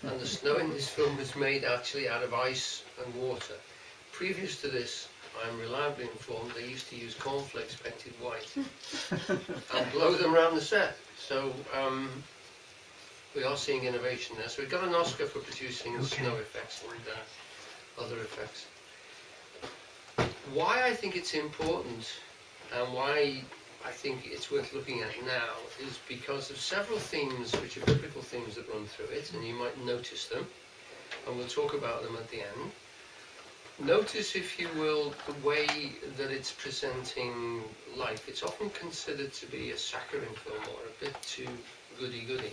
And the snow in this film is made actually out of ice and water. Previous to this, I'm reliably informed they used to use cornflakes painted white and blow them around the set. So we are seeing innovation there. So we got an Oscar for producing snow effects and other effects. Why I think it's important and why I think it's worth looking at now is because of several themes which are biblical themes that run through it, and you might notice them, and we'll talk about them at the end. Notice, if you will, the way that it's presenting life. It's often considered to be a saccharine film or a bit too goody-goody.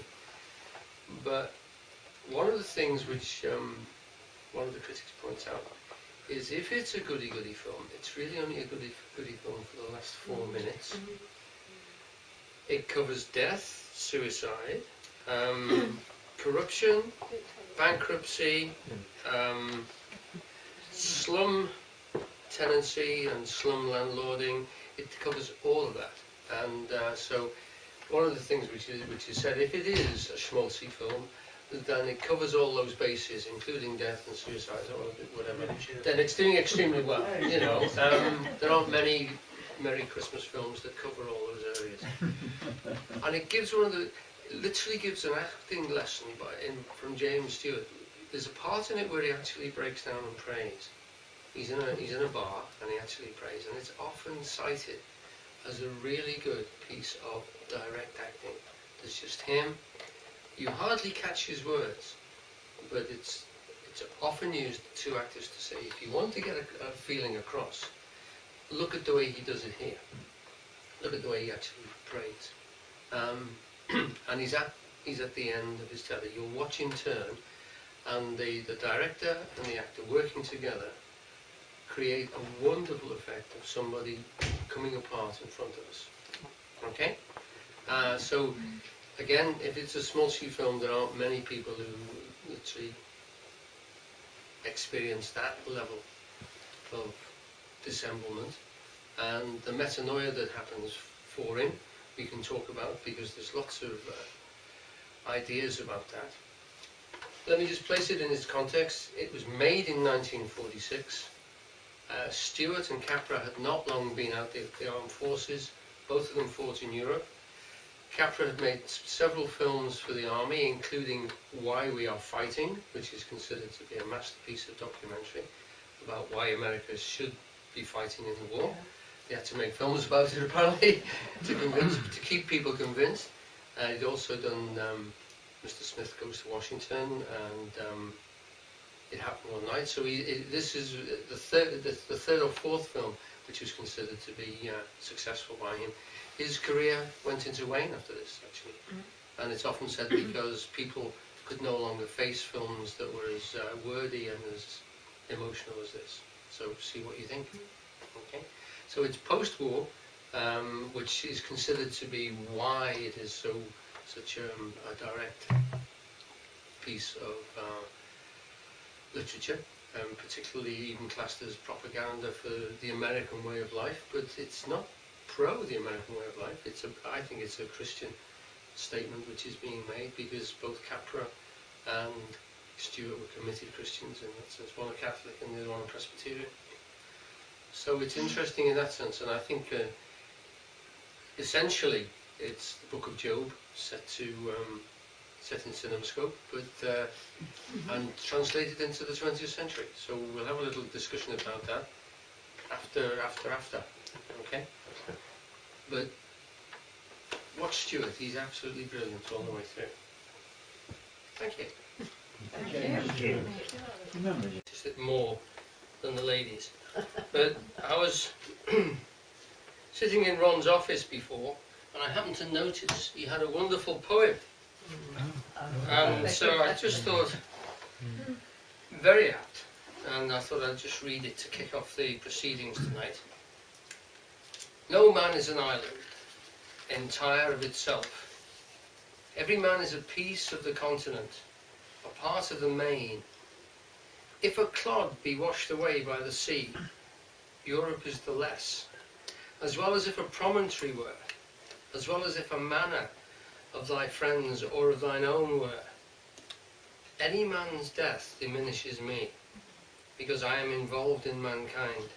But one of the things which one of the critics points out is if it's a goody-goody film, it's really only a goody-goody film for the last 4 minutes. It covers death, suicide, corruption, bankruptcy, slum tenancy and slum landlording. It covers all of that. And so one of the things which is said, if it is a schmaltzy film, then it covers all those bases, including death and suicide or whatever. Then it's doing extremely well. You know, there aren't many Merry Christmas films that cover all those areas. And it gives literally gives an acting lesson from James Stewart. There's a part in it where he actually breaks down and prays. He's in a bar and he actually prays, and it's often cited as a really good piece of direct acting. There's just him. You hardly catch his words, but it's often used, two actors, to say, if you want to get a feeling across, look at the way he does it here. Look at the way he actually prays. And he's at the end of his tether. You'll watch in turn, and the director and the actor working together create a wonderful effect of somebody coming apart in front of us. Okay? So, again, if it's a small C film, there aren't many people who literally experience that level of dissemblement. And the metanoia that happens for him, we can talk about, because there's lots of ideas about that. Let me just place it in its context. It was made in 1946. Stewart and Capra had not long been out the armed forces. Both of them fought in Europe. Capra had made several films for the army, including Why We Are Fighting, which is considered to be a masterpiece of documentary about why America should be fighting in the war. Yeah. They had to make films about it, apparently, to keep people convinced. He'd also done Mr. Smith Goes to Washington and It Happened One Night. So this is the third or fourth film which was considered to be successful by him. His career went into wane after this, actually. And it's often said because people could no longer face films that were as wordy and as emotional as this. So see what you think. Okay. So it's post-war, which is considered to be why it is such a direct piece of literature, particularly even classed as propaganda for the American way of life. But it's not pro the American way of life. I think it's a Christian statement which is being made, because both Capra and Stewart were committed Christians in that sense. One a Catholic and the other one a Presbyterian. So it's interesting in that sense, and I think essentially it's the Book of Job set in CinemaScope, but and translated into the 20th century. So we'll have a little discussion about that after. Okay. But watch Stewart, he's absolutely brilliant all the way through. Thank you. Thank you. Just a bit more than the ladies. But I was sitting in Ron's office before, and I happened to notice he had a wonderful poem. And so I just thought, very apt, and I thought I'd just read it to kick off the proceedings tonight. No man is an island, entire of itself. Every man is a piece of the continent, a part of the main. If a clod be washed away by the sea, Europe is the less, as well as if a promontory were, as well as if a manor of thy friends or of thine own were. any man's death diminishes me, because I am involved in mankind,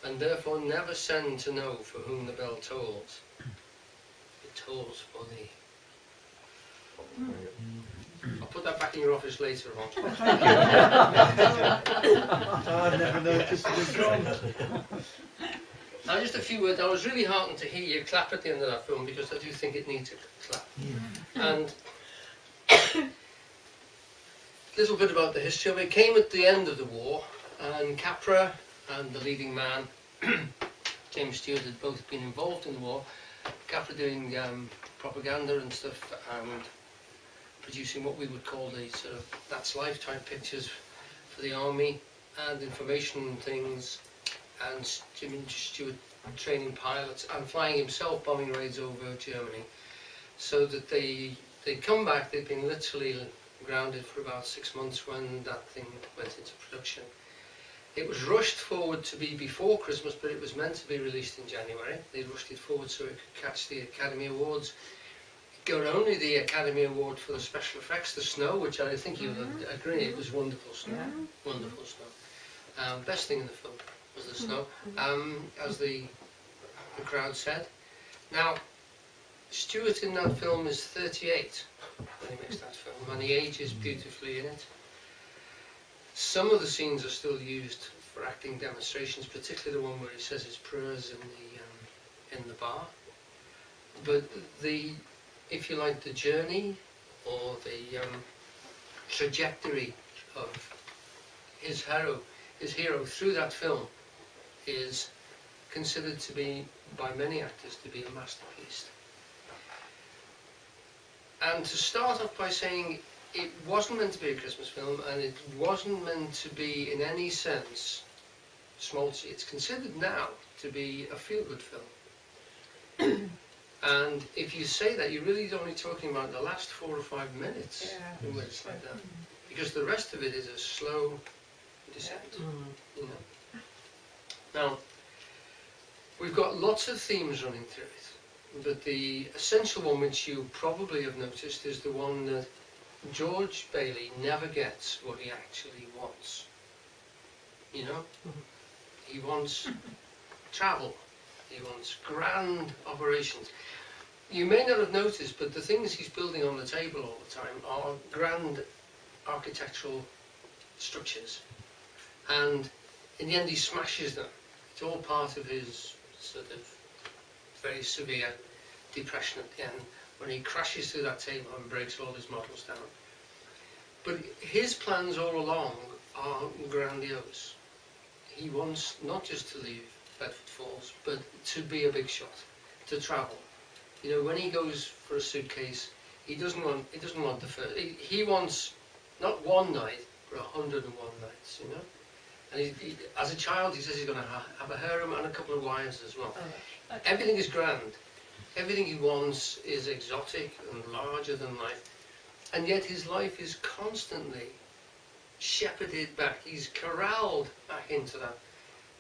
and therefore never send to know for whom the bell tolls. It tolls for thee. I'll put that back in your office later on. I never noticed it was gone. Now just a few words. I was really heartened to hear you clap at the end of that film, because I do think it needs a clap. And a little bit about the history of it. It came at the end of the war, and Capra and the leading man, James Stewart, had both been involved in the war. Capra doing propaganda and stuff, and producing what we would call the sort of That's Life type pictures for the army, and information things, and Jimmy Stewart training pilots and flying himself bombing raids over Germany, so that they'd come back. They'd been literally grounded for about 6 months when that thing went into production. It was rushed forward to be before Christmas, but it was meant to be released in January. They rushed it forward so it could catch the Academy Awards. It got only the Academy Award for the special effects, the snow, which I think you'll agree, it was wonderful snow. Wonderful snow. Best thing in the film was the snow, as the crowd said. Now, Stewart in that film is 38 when he makes that film, and he ages beautifully in it. Some of the scenes are still used for acting demonstrations, particularly the one where he says his prayers in the bar. But if you like, the journey or the trajectory of his hero through that film is considered to be, by many actors, to be a masterpiece. And to start off by saying it wasn't meant to be a Christmas film, and it wasn't meant to be in any sense schmaltzy. It's considered now to be a feel-good film. And if you say that, you're really only talking about the last 4 or 5 minutes in which it's like that, because the rest of it is a slow descent. You know. Now, we've got lots of themes running through it, but the essential one, which you probably have noticed, is the one that George Bailey never gets what he actually wants. You know? He wants travel. He wants grand operations. You may not have noticed, but the things he's building on the table all the time are grand architectural structures. And in the end he smashes them. It's all part of his sort of very severe depression at the end, when he crashes through that table and breaks all his models down. But his plans all along are grandiose. He wants not just to leave Bedford Falls, but to be a big shot, to travel. You know, when he goes for a suitcase, he doesn't want the first. He wants not one night, but 101 nights. You know, and as a child, he says he's going to have a harem and a couple of wives as well. Oh, okay. Everything is grand. Everything he wants is exotic and larger than life, and yet his life is constantly shepherded back. He's corralled back into that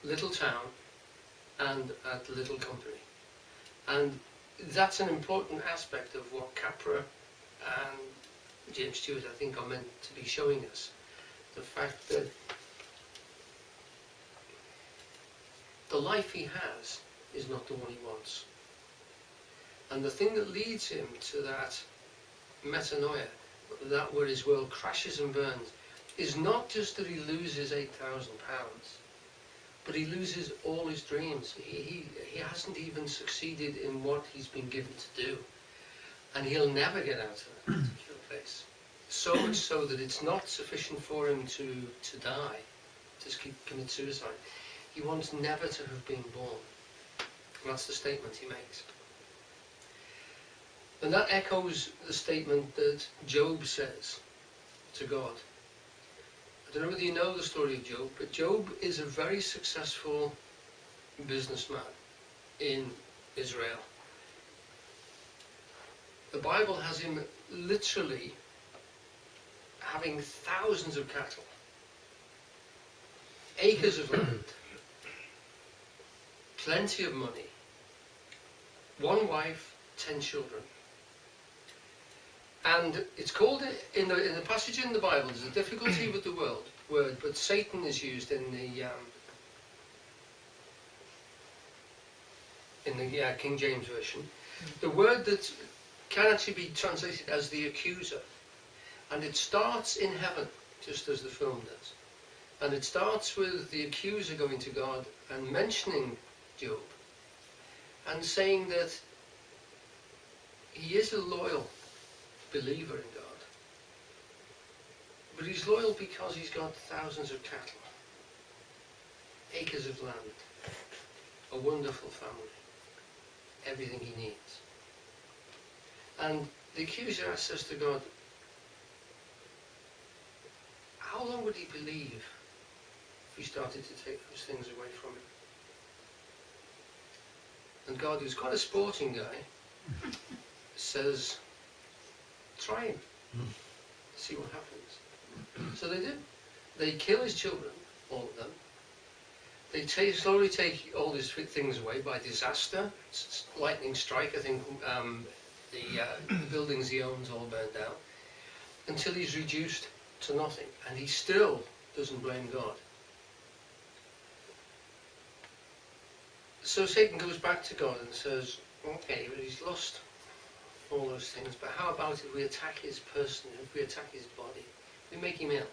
little town and that little company. And that's an important aspect of what Capra and James Stewart, I think, are meant to be showing us. The fact that the life he has is not the one he wants. And the thing that leads him to that metanoia, that where his world crashes and burns, is not just that he loses £8,000, but he loses all his dreams. He hasn't even succeeded in what he's been given to do. And he'll never get out of that particular place. So much so that it's not sufficient for him to die, to commit suicide. He wants never to have been born. And that's the statement he makes. And that echoes the statement that Job says to God. I don't know whether you know the story of Job, but Job is a very successful businessman in Israel. The Bible has him literally having thousands of cattle, acres of land, plenty of money, 1 wife, 10 children. And it's called, in the passage in the Bible, there's a difficulty with the word, but Satan is used in the King James Version. The word that can actually be translated as the accuser. And it starts in heaven, just as the film does. And it starts with the accuser going to God and mentioning Job and saying that he is a loyal believer in God. But he's loyal because he's got thousands of cattle, acres of land, a wonderful family, everything he needs. And the accuser asks us to God, how long would he believe if we started to take those things away from him? And God, who's quite a sporting guy, says, try him, see what happens. So they do. They kill his children, all of them. They slowly take all these things away by disaster, lightning strike. I think the buildings he owns all burned down, until he's reduced to nothing, and he still doesn't blame God. So Satan goes back to God and says, okay, well, he's lost all those things, but how about if we attack his person, if we attack his body, we make him ill,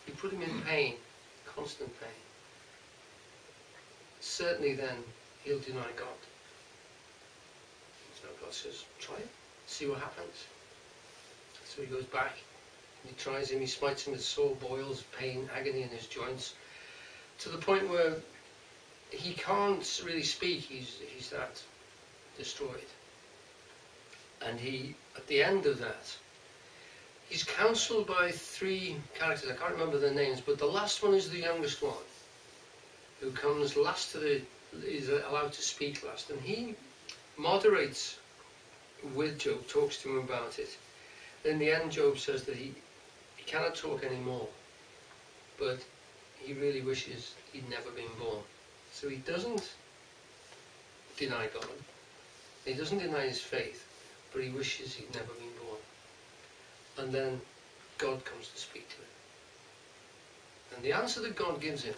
we put him in pain, constant pain. Certainly then he'll deny God. So God says, try it, see what happens. So he goes back, and he tries him, he smites him with sore boils, pain, agony in his joints, to the point where he can't really speak, he's that destroyed. And he, at the end of that, he's counselled by three characters, I can't remember their names, but the last one is the youngest one, who comes last is allowed to speak last, and he moderates with Job, talks to him about it. In the end, Job says that he cannot talk anymore, but he really wishes he'd never been born. So he doesn't deny God, he doesn't deny his faith, but he wishes he'd never been born. And then God comes to speak to him. And the answer that God gives him,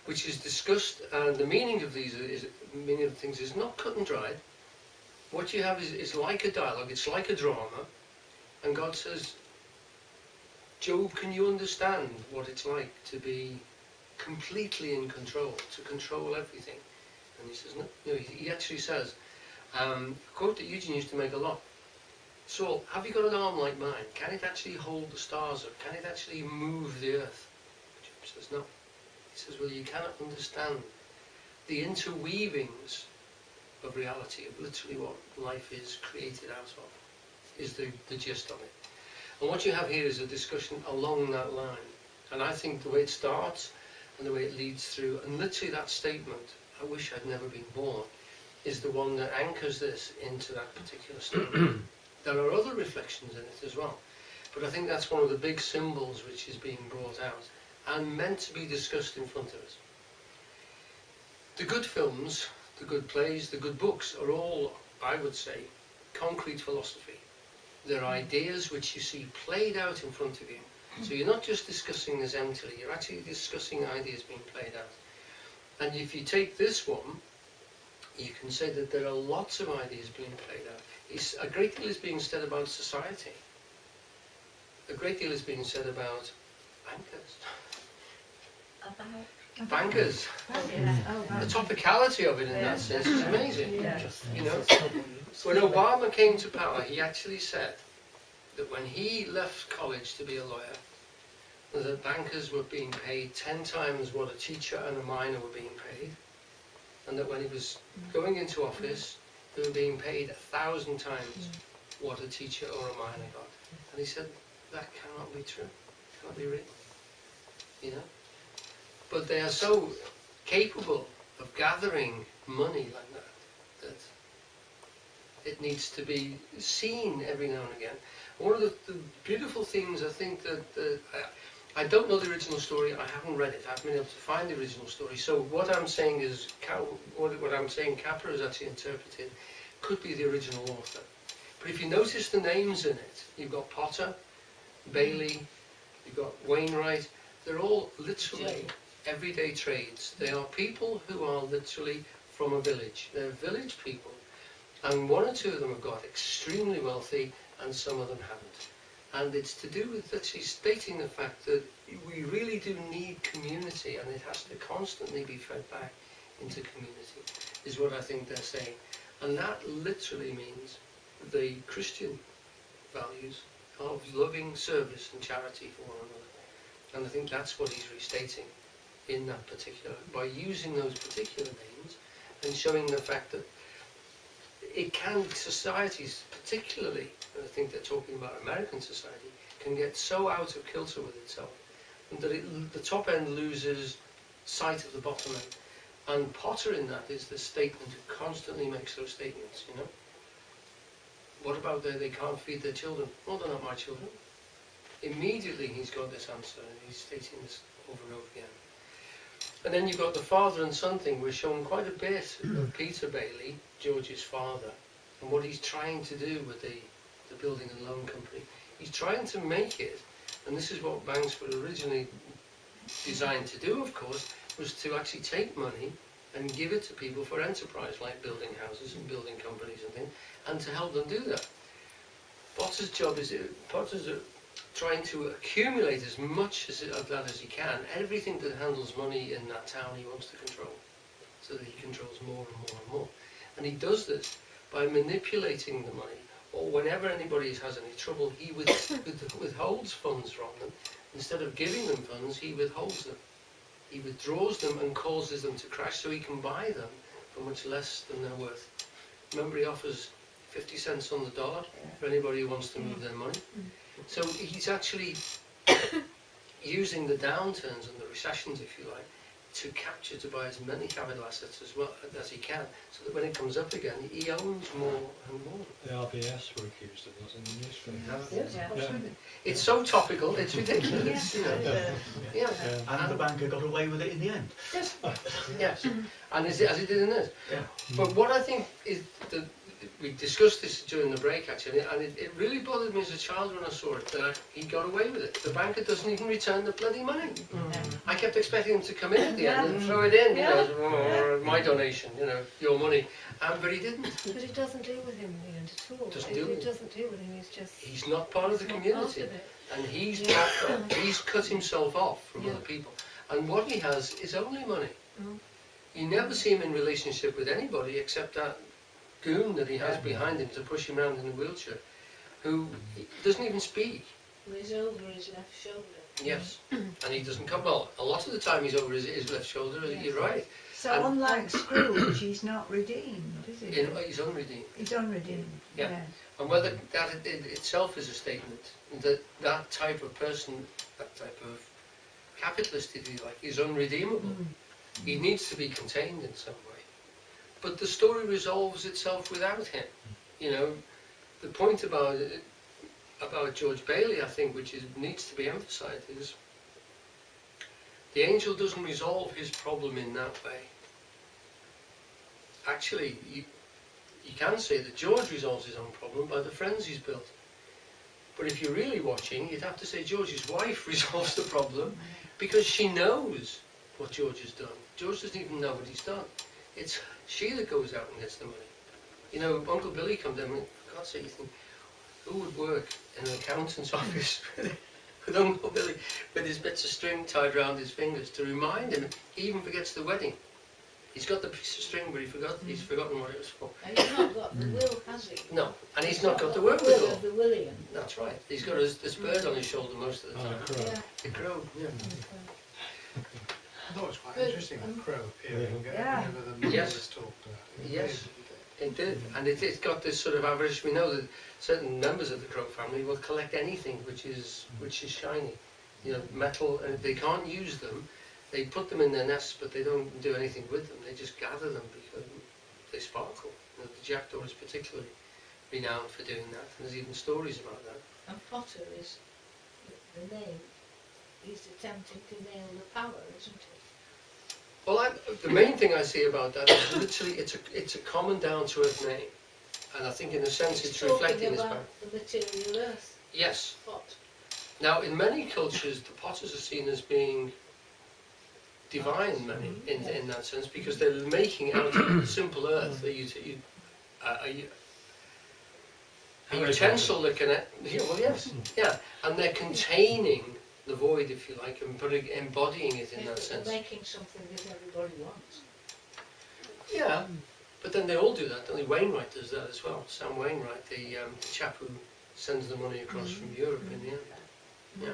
which is discussed, and the meaning of things is not cut and dried. What you have is like a dialogue, it's like a drama, and God says, Job, can you understand what it's like to be completely in control, to control everything? And he says, no, he actually says, a quote that Eugene used to make a lot, Saul, have you got an arm like mine? Can it actually hold the stars up? Can it actually move the earth? Job says, no. He says, well, you cannot understand the interweavings of reality, of literally what life is created out of, is the gist of it. And what you have here is a discussion along that line. And I think the way it starts and the way it leads through, and literally that statement, I wish I'd never been born, is the one that anchors this into that particular story. There are other reflections in it as well, but I think that's one of the big symbols which is being brought out and meant to be discussed in front of us. The good films, the good plays, the good books are all, I would say, concrete philosophy. They're ideas which you see played out in front of you. So you're not just discussing this emptily, you're actually discussing ideas being played out. And if you take this one, you can say that there are lots of ideas being played out. A great deal is being said about society. A great deal is being said about bankers. Bankers. The topicality of it in that sense is amazing. You know, when Obama came to power, he actually said that when he left college to be a lawyer, that bankers were being paid 10 times what a teacher and a miner were being paid, and that when he was going into office, they were being paid 1,000 times what a teacher or a miner got. And he said, that cannot be true, cannot be written, you know. But they are so capable of gathering money like that, that it needs to be seen every now and again. One of the beautiful things, I think, that I don't know the original story, I haven't read it, I haven't been able to find the original story, so what I'm saying is, what I'm saying Capra has actually interpreted, could be the original author. But if you notice the names in it, you've got Potter, Bailey, you've got Wainwright. They're all literally everyday trades. They are people who are literally from a village. They're village people. And one or two of them have got extremely wealthy and some of them haven't. And it's to do with actually stating the fact that we really do need community, and it has to constantly be fed back into community, is what I think they're saying. And that literally means the Christian values of loving service and charity for one another. And I think that's what he's restating in that particular, by using those particular names and showing the fact that it can, societies particularly, and I think they're talking about American society, can get so out of kilter with itself that the top end loses sight of the bottom end. And Potter in that is the statement who constantly makes those statements, you know. What about they can't feed their children? Well, they're not my children. Immediately he's got this answer, and he's stating this over and over again. And then you've got the father and son thing. We're shown quite a bit of Peter Bailey, George's father, and what he's trying to do with the building and loan company. He's trying to make it, and this is what banks were originally designed to do, of course, was to actually take money and give it to people for enterprise, like building houses and building companies and things, and to help them do that. Potter's job is, Potter's trying to accumulate as much of that as he can. Everything that handles money in that town he wants to control, so that he controls more and more and more. And he does this by manipulating the money, or whenever anybody has any trouble, he withholds funds from them. Instead of giving them funds, he withholds them. He withdraws them and causes them to crash so he can buy them for much less than they're worth. Remember, he offers 50 cents on the dollar for anybody who wants to move their money. So he's actually using the downturns and the recessions, if you like, to capture, to buy as many capital assets as well as he can, so that when it comes up again, he owns more and more. The RBS were accused of that in the newspaper. Yes, Yeah. absolutely. It's so topical, it's ridiculous, you know. Yeah. And the banker got away with it in the end. Yes, and as it did in this. Yeah. But what I think is that we discussed this during the break actually, and it really bothered me as a child when I saw it that he got away with it. The banker doesn't even return the bloody money. I kept expecting him to come in at the end and throw it in, you know, oh, my donation, you know, your money, but he didn't. But it doesn't deal with him in the end at all. Doesn't deal with It him. doesn't deal with him. He's just. He's not part of the he's not community, part of it. and he's Yeah. backed up. He's cut himself off from Yeah. other people, and what he has is only money. Mm. You never see him in relationship with anybody except that goon that he has behind him to push him around in a wheelchair, who doesn't even speak. Well, he's over his left shoulder. Yes, and he doesn't come. Well, a lot of the time he's over his left shoulder. Yes. You're right. So And- unlike Scrooge, he's not redeemed, is he? He's unredeemed. He's unredeemed. Yeah. Yes. And whether that in itself is a statement that that type of person, that type of capitalist, if you like, is unredeemable. He needs to be contained in some way. But the story resolves itself without him. You know, the point about George Bailey, I think, which needs to be emphasised, is the angel doesn't resolve his problem in that way. Actually, you can say that George resolves his own problem by the friends he's built. But if you're really watching, you'd have to say George's wife resolves the problem because she knows what George has done. George doesn't even know what he's done. It's she that goes out and gets the money. You know, Uncle Billy comes in and, for God's sake, you think, who would work in an accountant's office with Uncle Billy with his bits of string tied around his fingers to remind him? He even forgets the wedding. He's got the piece of string, but he's forgotten what it was for. And he's not got the will, has he? No, and he's not got the will wherewithal. of the William. That's right. He's got this bird on his shoulder most of the time. Crow. Yeah. The crow, yeah. I thought it was quite But, interesting, that crow appearing Yeah. whenever the mother Yes. was talked about. It Yes. did. It did, and it's got this sort of average. We know that certain members of the crow family will collect anything which is shiny, you know, metal, and if they can't use them, they put them in their nests, but they don't do anything with them. They just gather them because they sparkle. You know, the jackdaw is particularly renowned for doing that, and there's even stories about that. And Potter is the name. He's attempting to nail the power, isn't he? Well, the main thing I see about that is literally it's a common down to earth name. And I think in a sense it's talking reflecting his about back. the material earth Yes. pot. Now, in many cultures, the potters are seen as being divine, many, in that sense, because they're making it out of simple earth. A utensil that can, yeah, well, yes, yeah, and they're containing the void, if you like, and embodying it in that sense. They're making something that everybody wants. Yeah, but then they all do that, don't they? Wainwright does that as well. Sam Wainwright, the chap who sends the money across from Europe in the end. Yeah.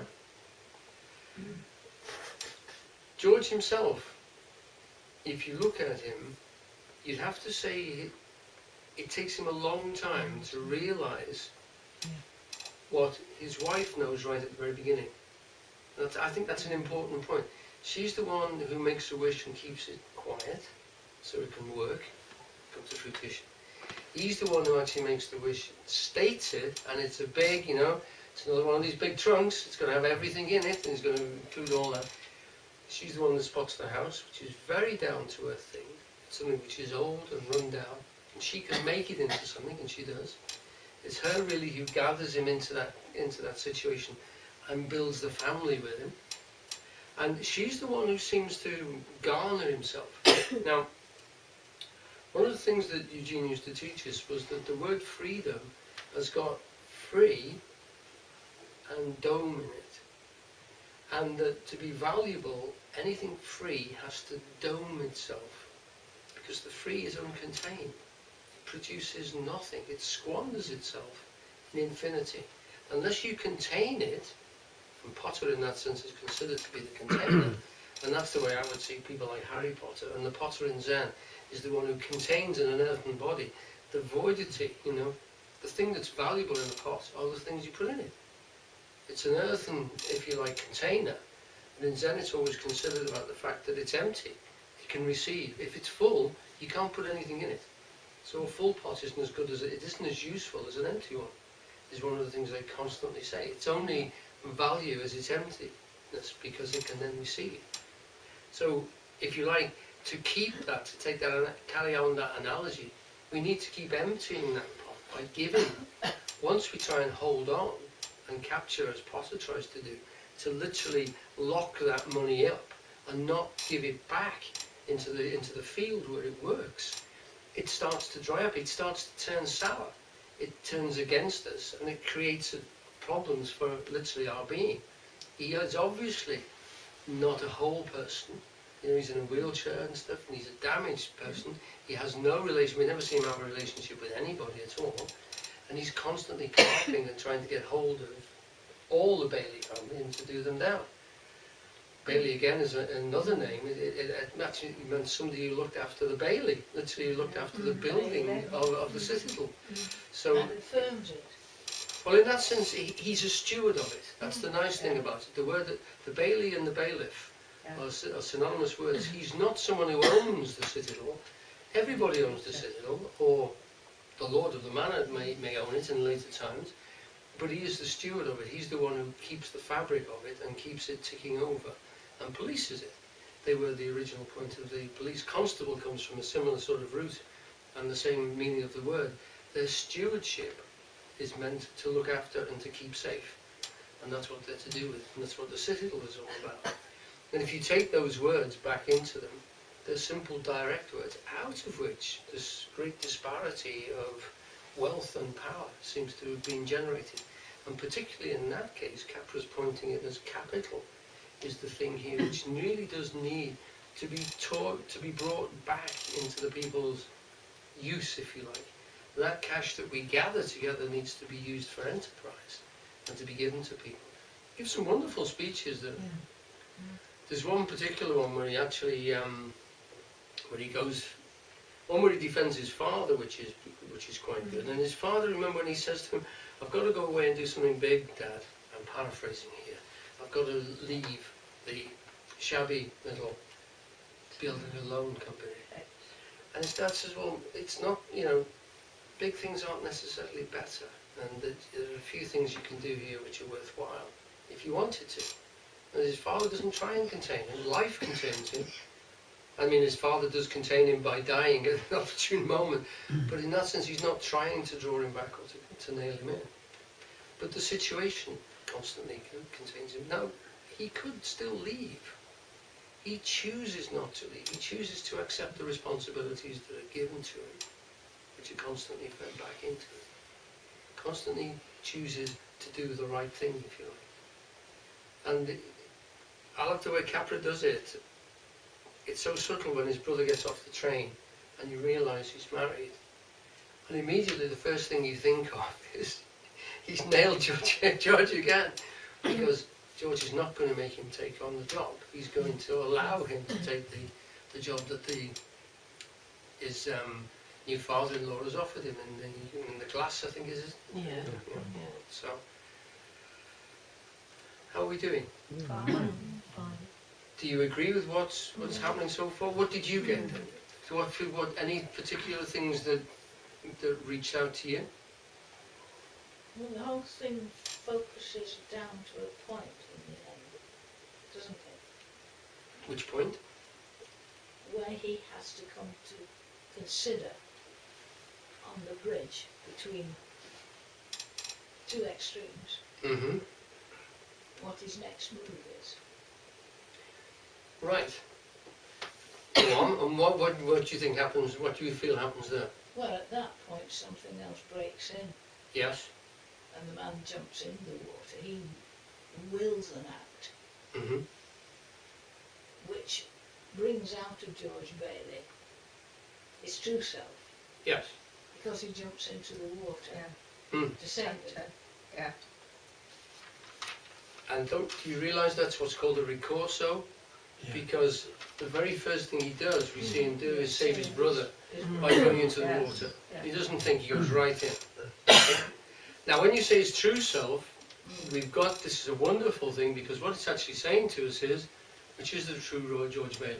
George himself, if you look at him, you'd have to say it takes him a long time to realise what his wife knows right at the very beginning. I think that's an important point. She's the one who makes a wish and keeps it quiet, so it can work, come to fruition. He's the one who actually makes the wish, states it, and it's a big, it's another one of these big trunks, it's going to have everything in it, and it's going to include all that. She's the one that spots the house, which is very down-to-earth thing. It's something which is old and run down, and she can make it into something, and she does. It's her really who gathers him into that situation and builds the family with him. And she's the one who seems to garner himself. Now, one of the things that Eugene used to teach us was that the word freedom has got free and dome in it. And that to be valuable, anything free has to dome itself, because the free is uncontained. It produces nothing. It squanders itself in infinity. Unless you contain it, and Potter in that sense is considered to be the container, and that's the way I would see people like Harry Potter, and the Potter in Zen is the one who contains in an earthen body the voidity, the thing that's valuable in the pot are the things you put in it. It's an earthen, if you like, container, and in Zen it's always considered about the fact that it's empty. It can receive. If it's full, you can't put anything in it. So a full pot isn't as good as it isn't as useful as an empty one. Is one of the things they constantly say. It's only value as its emptiness, because it can then receive. So, if you like, to keep that, to take that, carry on that analogy, we need to keep emptying that pot by giving. Once we try and hold on and capture, as Potter tries to do, to literally lock that money up and not give it back into the field where it works, it starts to dry up. It starts to turn sour. It turns against us, and it creates problems for literally our being. He is obviously not a whole person. He's in a wheelchair and stuff, and he's a damaged person. He has no relation. We never see him have a relationship with anybody at all. And he's constantly carping and trying to get hold of all the Bailey family and to do them down. Bailey, again, is another name. It actually meant somebody who looked after the Bailey, literally who looked after the building of the citadel. So, That affirms it. well, in that sense, he's a steward of it. That's the nice thing about it. The word that the Bailey and the bailiff are synonymous words. He's not someone who owns the citadel. Everybody owns the citadel, or the lord of the manor may own it in later times, but he is the steward of it. He's the one who keeps the fabric of it and keeps it ticking over and polices it. They were the original point of the police. Constable comes from a similar sort of root and the same meaning of the word. Their stewardship is meant to look after and to keep safe, and that's what they're to do with, and that's what the citadel is all about. And if you take those words back into them, they're simple, direct words, out of which this great disparity of wealth and power seems to have been generated. And particularly in that case, Capra's pointing it as capital is the thing here, which really does need to be taught, to be brought back into the people's use, if you like. That cash that we gather together needs to be used for enterprise and to be given to people. He gives some wonderful speeches. There's one particular one where he actually, where he goes, one where he defends his father, which is quite good. And his father, remember when he says to him, "I've got to go away and do something big, Dad." I'm paraphrasing here. "I've got to leave the shabby little building a loan company." And his dad says, "Well, it's not, big things aren't necessarily better, and there are a few things you can do here which are worthwhile, if you wanted to." And his father doesn't try and contain him. Life contains him. I mean, his father does contain him by dying at an opportune moment, but in that sense, he's not trying to draw him back or to nail him in. But the situation constantly contains him. Now, he could still leave. He chooses not to leave. He chooses to accept the responsibilities that are given to him, which are constantly fed back into him. Constantly chooses to do the right thing, if you like. And I like the way Capra does it. It's so subtle when his brother gets off the train and you realise he's married. And immediately the first thing you think of is he's nailed George again. Because George is not going to make him take on the job. He's going to allow him to take the job that his new father-in-law has offered him in the class, I think, is it? Yeah. So, how are we doing? Fine. Do you agree with what's happening so far? What did you get? So what any particular things that reached out to you? Well, the whole thing focuses down to a point in the end, doesn't it? Which point? Where he has to come to consider on the bridge between two extremes Mm-hmm. what his next move is. Right. Go on. And what do you think happens? What do you feel happens there? Well, at that point something else breaks in Yes. and the man jumps in the water. He wills an act Mm-hmm. which brings out of George Bailey his true self, Yes. because he jumps into the water Mm. to save it. Yeah. And do you realise that's what's called a ricorso? Yeah. Because the very first thing he does, we see him do, is save his brother His by going into the Yes. water. Yeah. He doesn't think, he goes right in. Now, when you say his true self, we've got, this is a wonderful thing, because what it's actually saying to us is, which is the true George Bailey?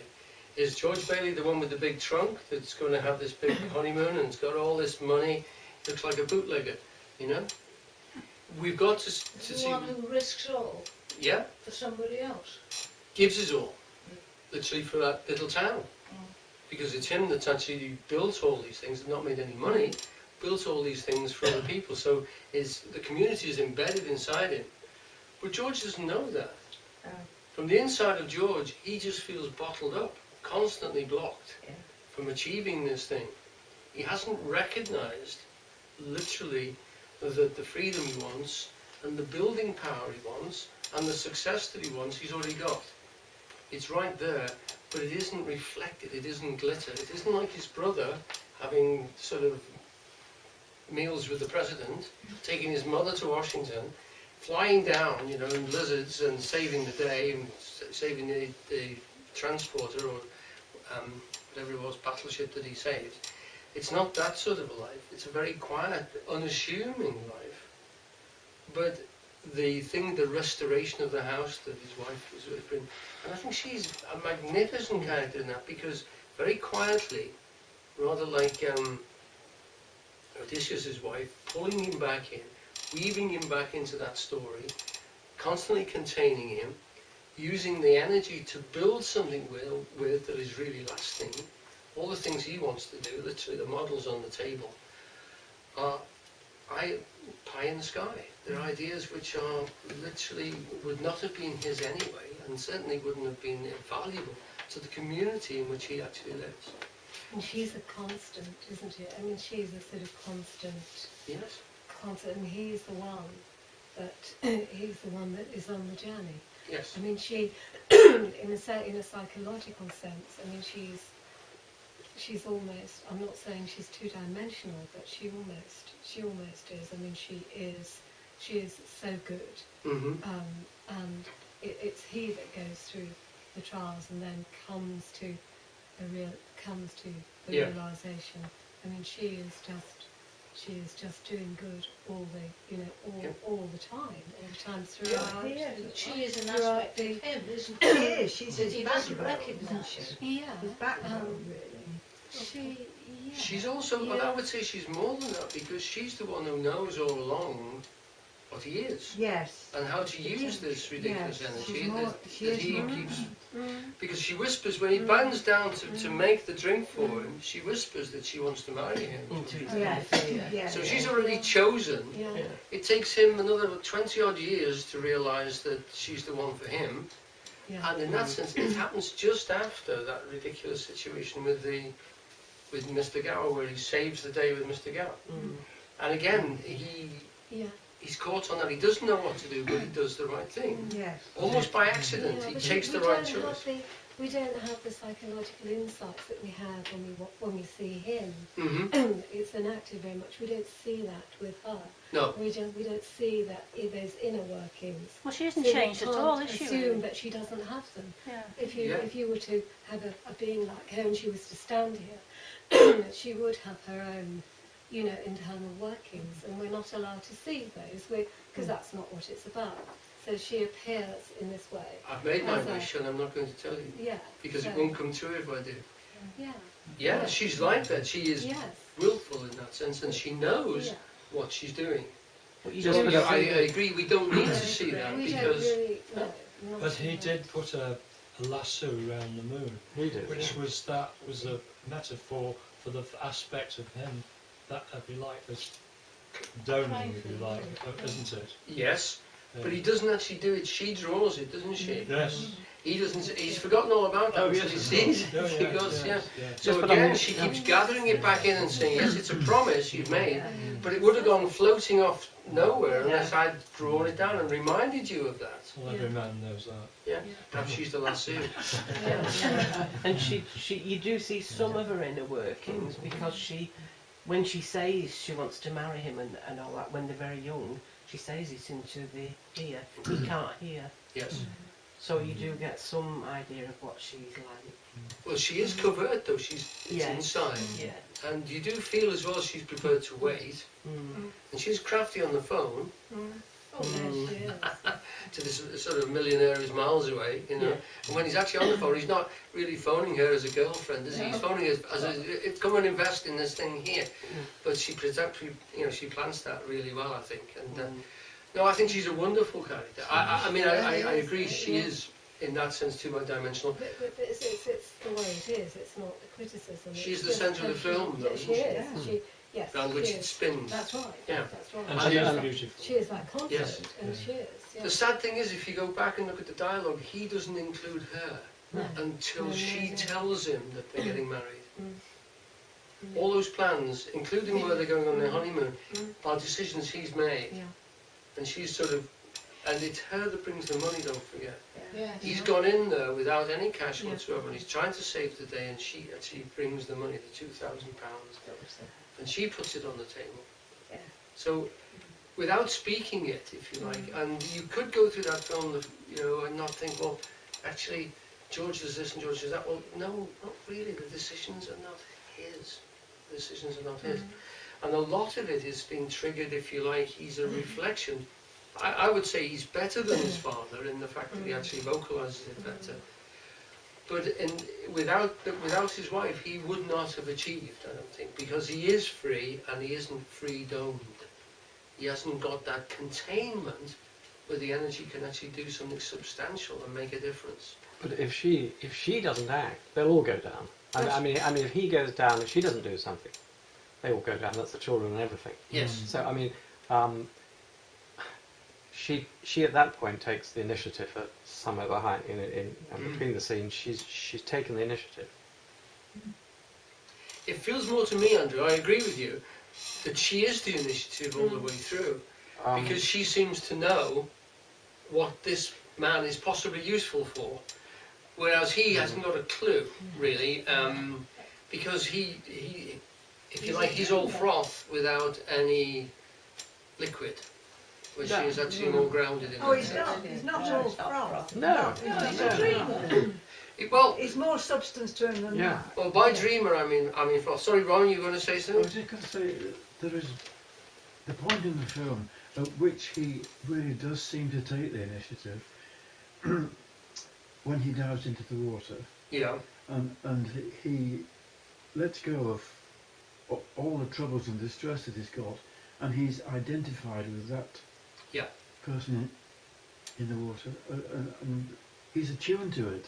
Is George Bailey the one with the big trunk that's going to have this big honeymoon and it's got all this money, looks like a bootlegger, you know? We've got to the see, one who risks all yeah, for somebody else. gives his all, literally for that little town. Because it's him that's actually built all these things, not made any money, built all these things for other people. So the community is embedded inside him. But George doesn't know that. Oh. From the inside of George, he just feels bottled up, constantly blocked Yeah. from achieving this thing. He hasn't recognised, literally, that the freedom he wants, and the building power he wants, and the success that he wants, he's already got. It's right there, but it isn't reflected, it isn't glitter. It isn't like his brother having sort of meals with the president, taking his mother to Washington, flying down, you know, in blizzards and saving the day and saving the transporter or whatever it was, battleship that he saved. It's not that sort of a life. It's a very quiet, unassuming life. But the restoration of the house that his wife was with, and I think she's a magnificent character in that, because very quietly, rather like Odysseus' wife, pulling him back in, weaving him back into that story, constantly containing him, using the energy to build something with that is really lasting. All the things he wants to do, literally the models on the table, are pie in the sky. They're ideas which are literally would not have been his anyway, and certainly wouldn't have been invaluable to the community in which he actually lives. And she's a constant, isn't she? I mean, she's a sort of constant, Yes. and he's the one that is on the journey. Yes. I mean, she, in a psychological sense, I mean, she's almost, I'm not saying she's two-dimensional, but she almost is. I mean, she is so good. Mm-hmm. And it's he that goes through the trials and then comes to the Yeah. realization. I mean, she is just doing good all the time throughout. Yeah. She is an throughout aspect of him, isn't She she? is. She's That his he doesn't backbone, recognise. isn't she? Yeah. His backbone, really. She's also, but I would say she's more than that, because she's the one who knows all along what he is. Yes. And how to use this ridiculous Yes, energy she's more- she that is he more- keeps. Because she whispers, when he bends down to make the drink for him, she whispers that she wants to marry him. Into his Yes. life, yeah. Yes. So she's already chosen. Yeah. Yeah. It takes him another 20 odd years to realise that she's the one for him. Yeah. And in that sense, it happens just after that ridiculous situation with Mr. Gower, where he saves the day with Mr. Gower. Mm. And again, Yeah. he's caught on that. He doesn't know what to do, but he does the right thing. Yes. Almost by accident, Yeah, he but takes we the right don't have choice. we don't have the psychological insights that we have when we see him. Hmm. It's enacted very much. We don't see that with her. No. We don't see that those inner workings. Well, she hasn't So we changed at can't all, is she? assume really? that she doesn't have them. Yeah. If you were to have a being like her and she was to stand here, she would have her own, internal workings, and we're not allowed to see those because that's not what it's about. So she appears in this way. I've made my As a- wish and I'm not going to tell you. Yeah. Because it so- won't come true if I do. Yeah. Yeah, she's like that. She is Yes. willful in that sense, and she knows Yeah. what she's doing. But you So don't yeah, I agree, we don't need to see that We don't because really. No, not But he really. did put a lasso around the moon, He did. which was a metaphor for the aspect of him that, if you like, is condoning, if you like, isn't it? yes, but he doesn't actually do it. She draws it, doesn't she? Yes. He doesn't. He's forgotten all about that Oh, until yes, he of sees it. Yeah, He yeah, goes, yeah. yes. So Yes, but I again, mean- she keeps gathering it back in and saying, yes, it's a promise you've made, but it would have gone floating off nowhere unless I'd drawn it down and reminded you of that. Well, every man knows that. Yeah, perhaps she's the lasso. And you do see some of her inner workings because when she says she wants to marry him and all that when they're very young, she says it into the ear. He can't hear. Yes. So you do get some idea of what she's like. Well, she is covert though. It's Yeah. inside, Yeah. and you do feel as well she's prepared to wait, Mm. and she's crafty on the phone Oh, yes, she is. to this sort of millionaire who's miles away, Yeah. And when he's actually on the phone, he's not really phoning her as a girlfriend, is he? He's phoning her as come and invest in this thing here. But she she plans that really well, I think. And no, I think she's a wonderful character. I mean, I agree. She is in that sense two-dimensional. But it's the way it is. It's not a criticism. She's it's the just centre of the how film, though, she isn't is. Yes. Around which she it is. spins. That's right. Yeah. That's right. And And she yes. is beautiful. She is that confident, Yes. and she is. Yeah. The sad thing is, if you go back and look at the dialogue, he doesn't include her No. until No, she no. tells him that they're getting married. Mm. All those plans, including where they're going on their honeymoon, Mm. are decisions he's made. Yeah. And she's and it's her that brings the money, don't forget. Yeah. He's gone in there without any cash Yeah. whatsoever, and he's trying to save the day, and she actually brings the money, the £2,000, and she puts it on the table. Yeah. So, without speaking it, if you like, and you could go through that film, and not think, well, actually, George does this and George does that. Well, no, not really. The decisions are not his. The decisions are not his. And a lot of it is being triggered, if you like. He's a reflection. I would say he's better than his father in the fact that he actually vocalises it better. But without his wife, he would not have achieved, I don't think, because he is free and he isn't free-domed. He hasn't got that containment where the energy can actually do something substantial and make a difference. But if she doesn't act, they'll all go down. I mean, if he goes down, if she doesn't do something, they all go down. That's the children and everything. Yes. So I mean, she at that point takes the initiative at somewhere behind in between the scenes. She's taken the initiative. It feels more to me, Andrew, I agree with you, that she is the initiative all the way through. Because she seems to know what this man is possibly useful for. Whereas he hasn't got a clue, really, because he, if you like, he's all froth without any liquid, where she is actually more grounded in Oh, that he's sense. not. He's not all froth. No. He's a dreamer. Well, There's more substance to him than Yeah. that. well, by dreamer I mean froth. Sorry, Ron, you were going to say I was something? just going to say there is the point in the film at which he really does seem to take the initiative when he dives into the water Yeah. and he lets go of all the troubles and distress that he's got, and he's identified with that Yeah. person in the water, and he's attuned to it,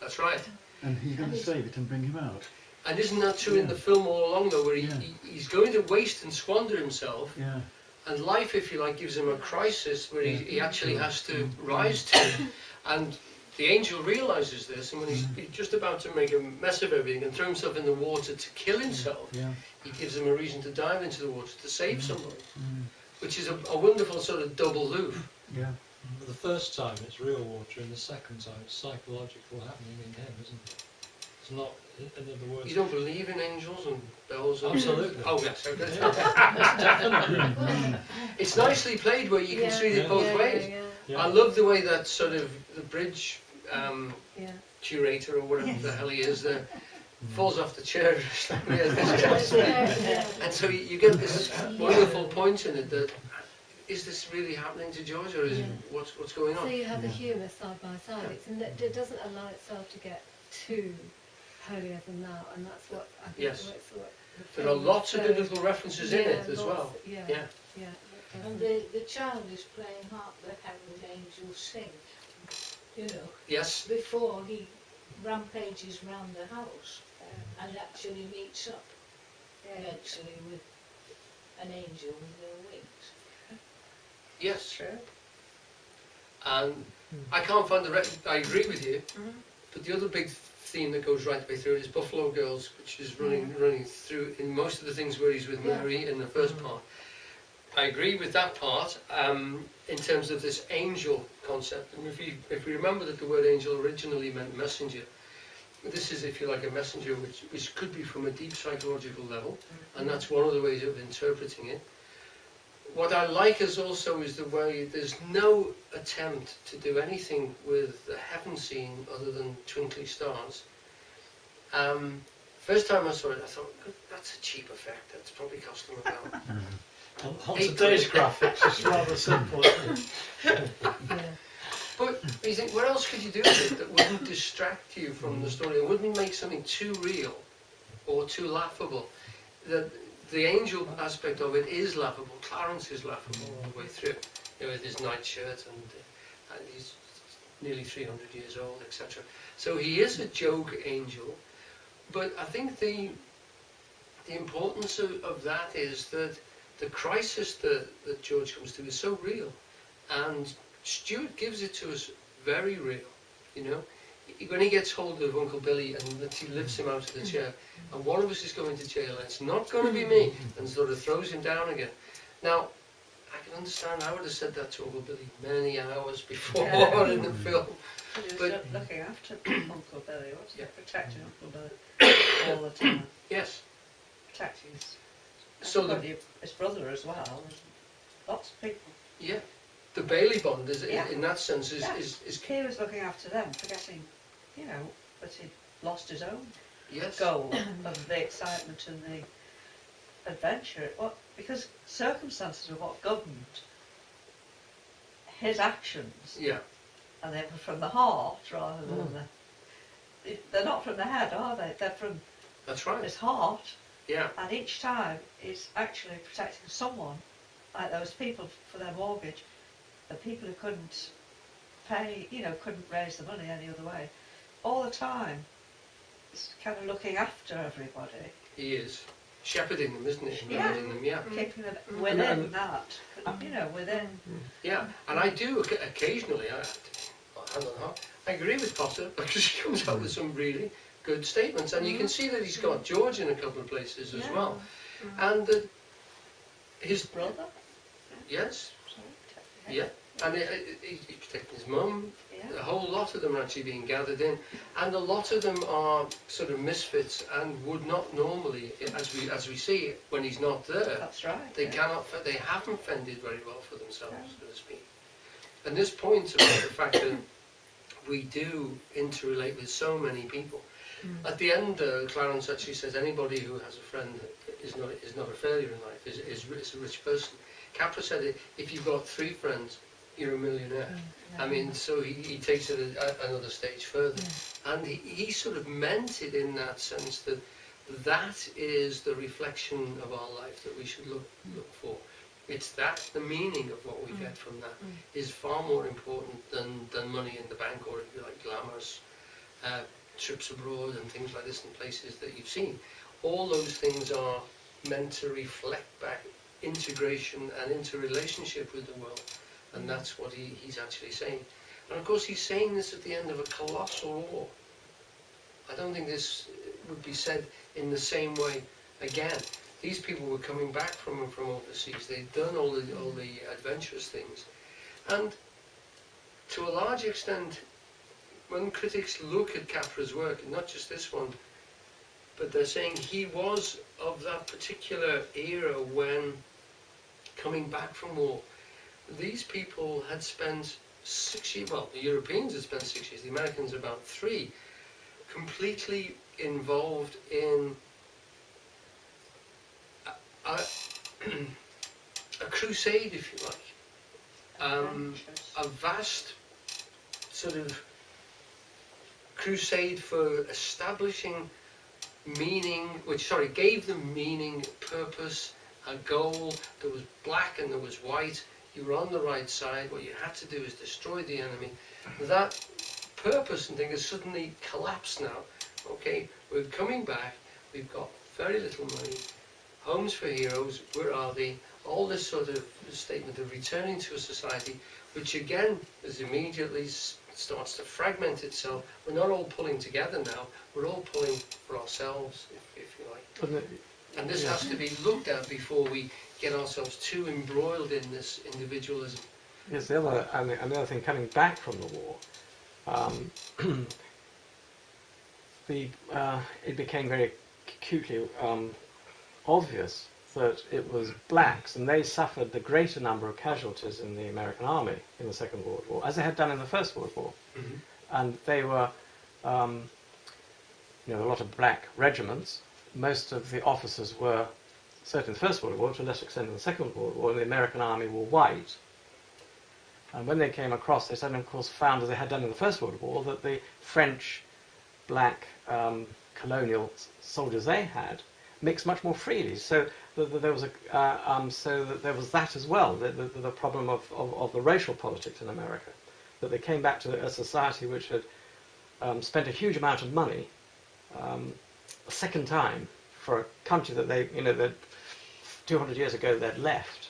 That's right. and he's going to save it and bring him out. And isn't that true in the film all along though, where Yeah. he's going to waste and squander himself, Yeah, and life, if you like, gives him a crisis where Yeah. he actually has to rise to it. And the angel realizes this, and when he's just about to make a mess of everything and throw himself in the water to kill himself, yeah, he gives him a reason to dive into the water to save somebody, mm, which is a wonderful sort of double loop. yeah. The first time it's real water, and the second time it's psychological happening in him, isn't it? It's not, in other words. You don't believe in angels and bells? And Absolutely. Oh yes, okay. Definitely. It's nicely played where you can see it Yeah. both ways. Yeah, Yeah. I love the way that sort of the bridge yeah. curator or whatever the hell he is there falls off the chair Yeah. and so you get this wonderful point in it that is this really happening to George or is Yeah. what's going So on? you have the humour side by side. It doesn't allow itself to get too holier than thou, and that's what I think. Yes. what the There are film lots of shows. biblical references in it as lots, well. Yeah, Yeah. yeah. And the child is playing harp the herald angels sing, you know, Yes. before he rampages round the house and actually meets up eventually with an angel with their wings. Yes. And I can't find I agree with you, but the other big theme that goes right the way through it is Buffalo Girls, which is running through in most of the things where he's with Mary in the first part. I agree with that part in terms of this angel concept. And if we remember that the word angel originally meant messenger, this is, if you like, a messenger which could be from a deep psychological level, and that's one of the ways of interpreting it. What I like is also is the way there's no attempt to do anything with the heaven scene other than twinkly stars. First time I saw it, I thought, that's a cheap effect. That's probably cost them about. On Eight today's quid. graphics, it's rather simple. Isn't it? Yeah. But you think, what else could you do with it that wouldn't distract you from the story? It wouldn't make something too real or too laughable. The angel aspect of it is laughable. Clarence is laughable all the way through, with his nightshirt and he's nearly 300 years old, etc. So he is a joke angel, but I think the importance of that is that the crisis that George comes to is so real, and Stuart gives it to us very real, you know. When he gets hold of Uncle Billy and that he lifts him out of the chair, and one of us is going to jail, and it's not going to be me, and sort of throws him down again. Now, I can understand, I would have said that to Uncle Billy many hours before in the film. He was But- looking after Uncle Billy, wasn't he? Yeah. Protecting Uncle Billy all the time. Yes. Protecting his, So the, probably his brother as well. And lots of people. yeah, the Bailey Bond is Yeah. in that sense is He was looking after them, forgetting, you know, that he'd lost his own yes. goal of the excitement and the adventure. Because circumstances were what governed his actions, Yeah. and they were from the heart rather than they're not from the head, are they? They're from That's right. his heart, Yeah. and each time he's actually protecting someone, like those people for their mortgage, the people who couldn't pay, you know, couldn't raise the money any other way. All the time, he's kind of looking after everybody, He is shepherding them, isn't he? Yeah. Guiding them, yeah. keeping them Mm. within And- that, you know, within. Yeah, and I do occasionally, hand on heart, I agree with Potter because he comes up with some really good statements, and you can see that he's got George in a couple of places as Yeah. well, and that his Brother? yes, Sorry. yeah, and he's protecting his mum. Yeah. A whole lot of them are actually being gathered in, and a lot of them are sort of misfits and would not normally, as we see when he's not there. That's right. They they haven't fended very well for themselves, so to speak. And this point about the fact that we do interrelate with so many people. At the end, Clarence actually says anybody who has a friend is not a failure in life, is a rich person. Capra said if you've got 3 friends, you're a millionaire. I mean, so he takes it another stage further. And he sort of meant it in that sense that is the reflection of our life that we should look for. It's that, the meaning of what we get from that is far more important than money in the bank, or if you like, glamorous trips abroad and things like this in places that you've seen. All those things are meant to reflect back integration and interrelationship with the world, and that's what he's actually saying. And of course he's saying this at the end of a colossal war. I don't think this would be said in the same way again. These people were coming back from overseas. They'd done all the adventurous things, and to a large extent, when critics look at Capra's work, and not just this one, but they're saying he was of that particular era when, coming back from war, these people had spent 6 years, well, the Europeans had spent 6 years, the Americans about 3, completely involved in a crusade, if you like. A vast sort of crusade for establishing meaning, gave them meaning, purpose, a goal. There was black and there was white. You were on the right side. What you had to do is destroy the enemy. That purpose and thing has suddenly collapsed now. Okay, we're coming back. We've got very little money. Homes for heroes. Where are they? All this sort of statement of returning to a society, which again is immediately starts to fragment itself. We're not all pulling together now. We're all pulling for ourselves, if you like. And this has to be looked at before we get ourselves too embroiled in this individualism. Yes, the other thing, coming back from the war, it became very acutely obvious that it was blacks, and they suffered the greater number of casualties in the American army in the Second World War, as they had done in the First World War. Mm-hmm. And they were, a lot of black regiments. Most of the officers were, certainly in the First World War, to a lesser extent in the Second World War, and the American army were white. And when they came across, they suddenly, of course, found, as they had done in the First World War, that the French black colonial soldiers they had mixed much more freely. So there was there was that as well, the problem of the racial politics in America, that they came back to a society which had spent a huge amount of money a second time for a country that that 200 years ago they'd left.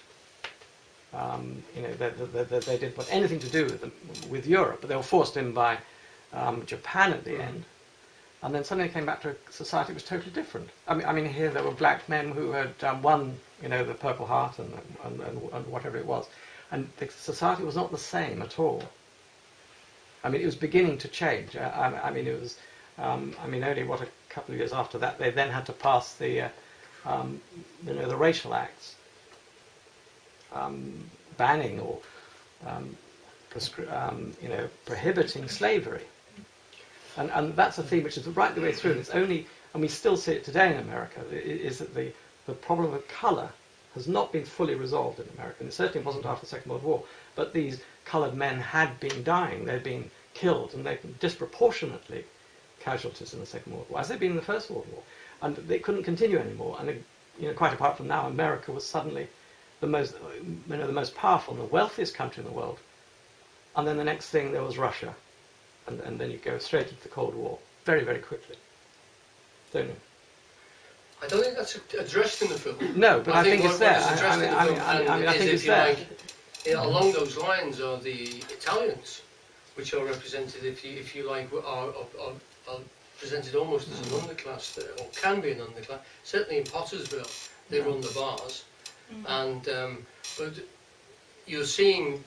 They didn't want anything to do with Europe, but they were forced in by Japan at the end. And then suddenly came back to a society that was totally different. I mean, here there were black men who had won, the Purple Heart and whatever it was, and the society was not the same at all. I mean, it was beginning to change. It was. Only a couple of years after that, they then had to pass the racial acts, banning or prohibiting slavery. And that's a theme which is right the way through. And it's only, and we still see it today in America, is that the problem of colour has not been fully resolved in America. And it certainly wasn't after the Second World War. But these coloured men had been dying. They'd been killed, and they'd been disproportionately casualties in the Second World War, as they'd been in the First World War. And they couldn't continue anymore. And quite apart from now, America was suddenly the most powerful and the wealthiest country in the world. And then the next thing, there was Russia. And then you go straight into the Cold War, very, very quickly. Don't you? I don't think that's addressed in the film. No, but I think it's there. I think it's there. Along those lines are the Italians, which are represented, if you like, are presented almost as an underclass, or can be an underclass. Certainly in Pottersville, they run the bars, and but you're seeing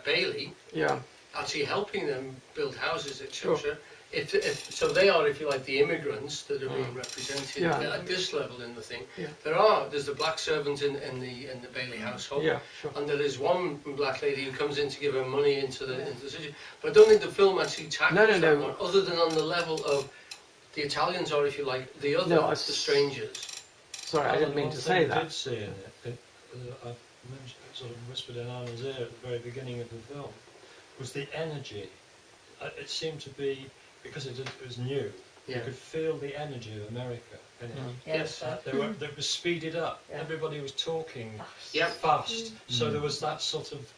Bailey. Yeah. Actually helping them build houses, etc. Sure. If so, they are, if you like, the immigrants that are being represented at this level in the thing. Yeah. There's the black servant in the Bailey household, Sure. and there is one black lady who comes in to give her money into the city. But I don't think the film actually tackles that one, other than on the level of the Italians are, if you like, the other, the strangers. Sorry, I didn't mean to say that. I did see in it, I mentioned, sort of whispered in Anna's ear at the very beginning of the film, was the energy. It seemed to be, because it was new, Yeah. You could feel the energy of America in it. Yes. They were speeded up. Yeah. Everybody was talking Yeah. fast. So there was that sort of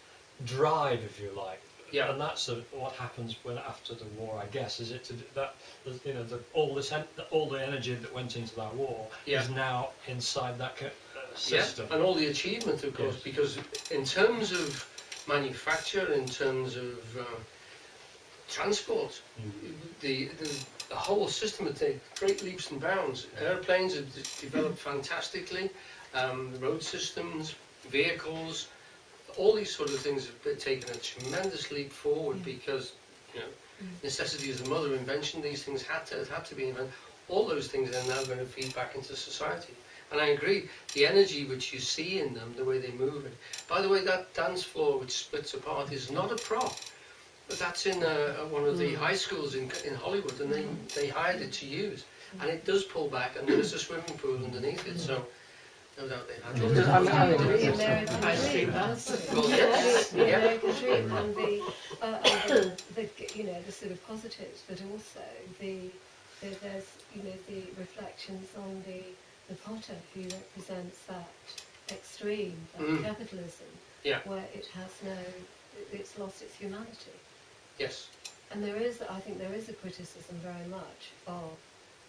drive, if you like. Yeah. And that's what happens when after the war, I guess, is it that you know all the energy that went into that war Yeah. is now inside that system. Yeah, and all the achievement, of course, Yes. because in terms of manufacture, in terms of transport, the whole system would take great leaps and bounds. Airplanes have developed fantastically, the road systems, vehicles, all these sort of things have taken a tremendous leap forward because, you know, necessity is the mother of invention. These things had to be invented. All those things are now going to feed back into society. And I agree, the energy which you see in them, the way they move it. By the way, that dance floor which splits apart is not a prop. But that's in one of the high schools in Hollywood, and they hired it to use. And it does pull back, and there's a swimming pool underneath it, so no doubt they've had The it. American I see dream, that. doesn't it? Well, yes, The yeah. American dream and the you know, the sort of positives, but also there's you know, the reflections on the Potter, who represents that extreme, that capitalism, Yeah. where it's lost its humanity. Yes. And I think there is a criticism very much of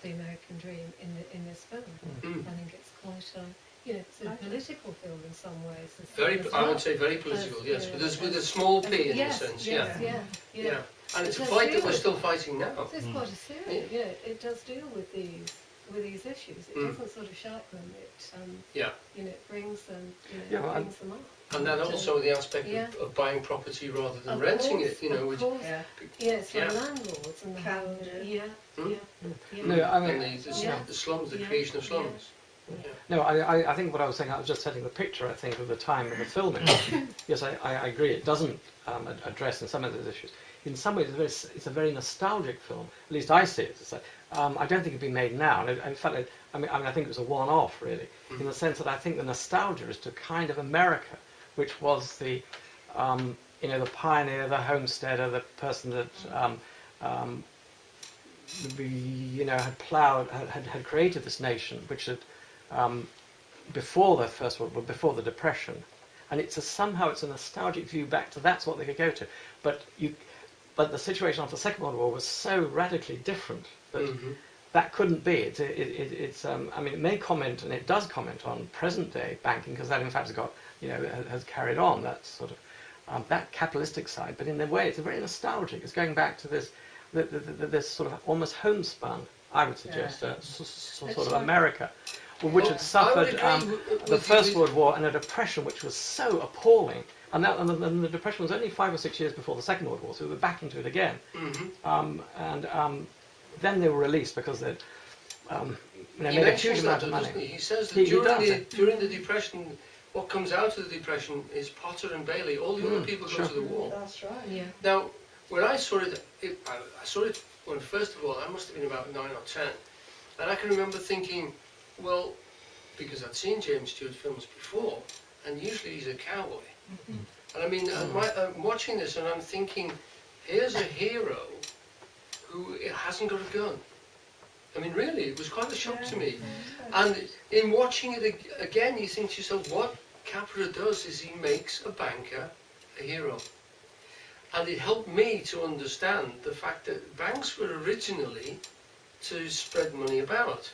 the American dream in this film. Mm. I think it's quite a, you know, it's a political film in some ways. Very, as I well. would say very political, As, yes, you but know, there's with a as- small p in yes, the sense, yes, yeah. yeah. Yeah. And it's a It does fight that deal we're with- still fighting now. It's quite a serious, you know, it does deal with these issues. It Mm. doesn't sort of shout them. It, Yeah. you know, it brings them, you Yeah, know, well, brings them up. And then also the aspect Yeah. of buying property rather than Of renting course, it, you know, of which, course. Yeah. Yeah, it's for Yeah. landlords and the Can whole, do. yeah, Hmm? yeah. No, I and mean, the slums, the Yeah. creation of slums. no, I think what I was saying, I was just setting the picture, I think, of the time of the filming. Yes, I agree, it doesn't address in some of those issues. In some ways, it's a very nostalgic film, at least I see it. It's like, I don't think it'd be made now. And in fact, I think it was a one-off, really, in the sense that I think the nostalgia is to kind of America, which was the, you know, the pioneer, the homesteader, the person that, you know, had ploughed, had created this nation, which had, before the First World War, before the Depression. And somehow it's a nostalgic view back to that's what they could go to. But the situation after the Second World War was so radically different that that couldn't be. I mean, it may comment, and it does comment on present day banking, because that in fact has got, you know, has carried on that sort of that capitalistic side. But in a way, it's very nostalgic. It's going back to this sort of almost homespun, I would suggest, sort of America, which had suffered the First World War and a depression which was so appalling. And the depression was only 5 or 6 years before the Second World War, so we were back into it again. Then they were released because they'd made a huge amount of money. He says that He does. during the Depression, what comes out of the Depression is Potter and Bailey. All the other people go to the wall. That's right. Yeah. Now, when I saw it, I saw it when, first of all, I must have been about 9 or 10. And I can remember thinking, well, because I'd seen James Stewart films before, and usually he's a cowboy. And I mean, I'm watching this and I'm thinking, here's a hero who hasn't got a gun. I mean, really, it was quite a shock to me. And in watching it again, you think to yourself, what Capra does is he makes a banker a hero. And it helped me to understand the fact that banks were originally to spread money about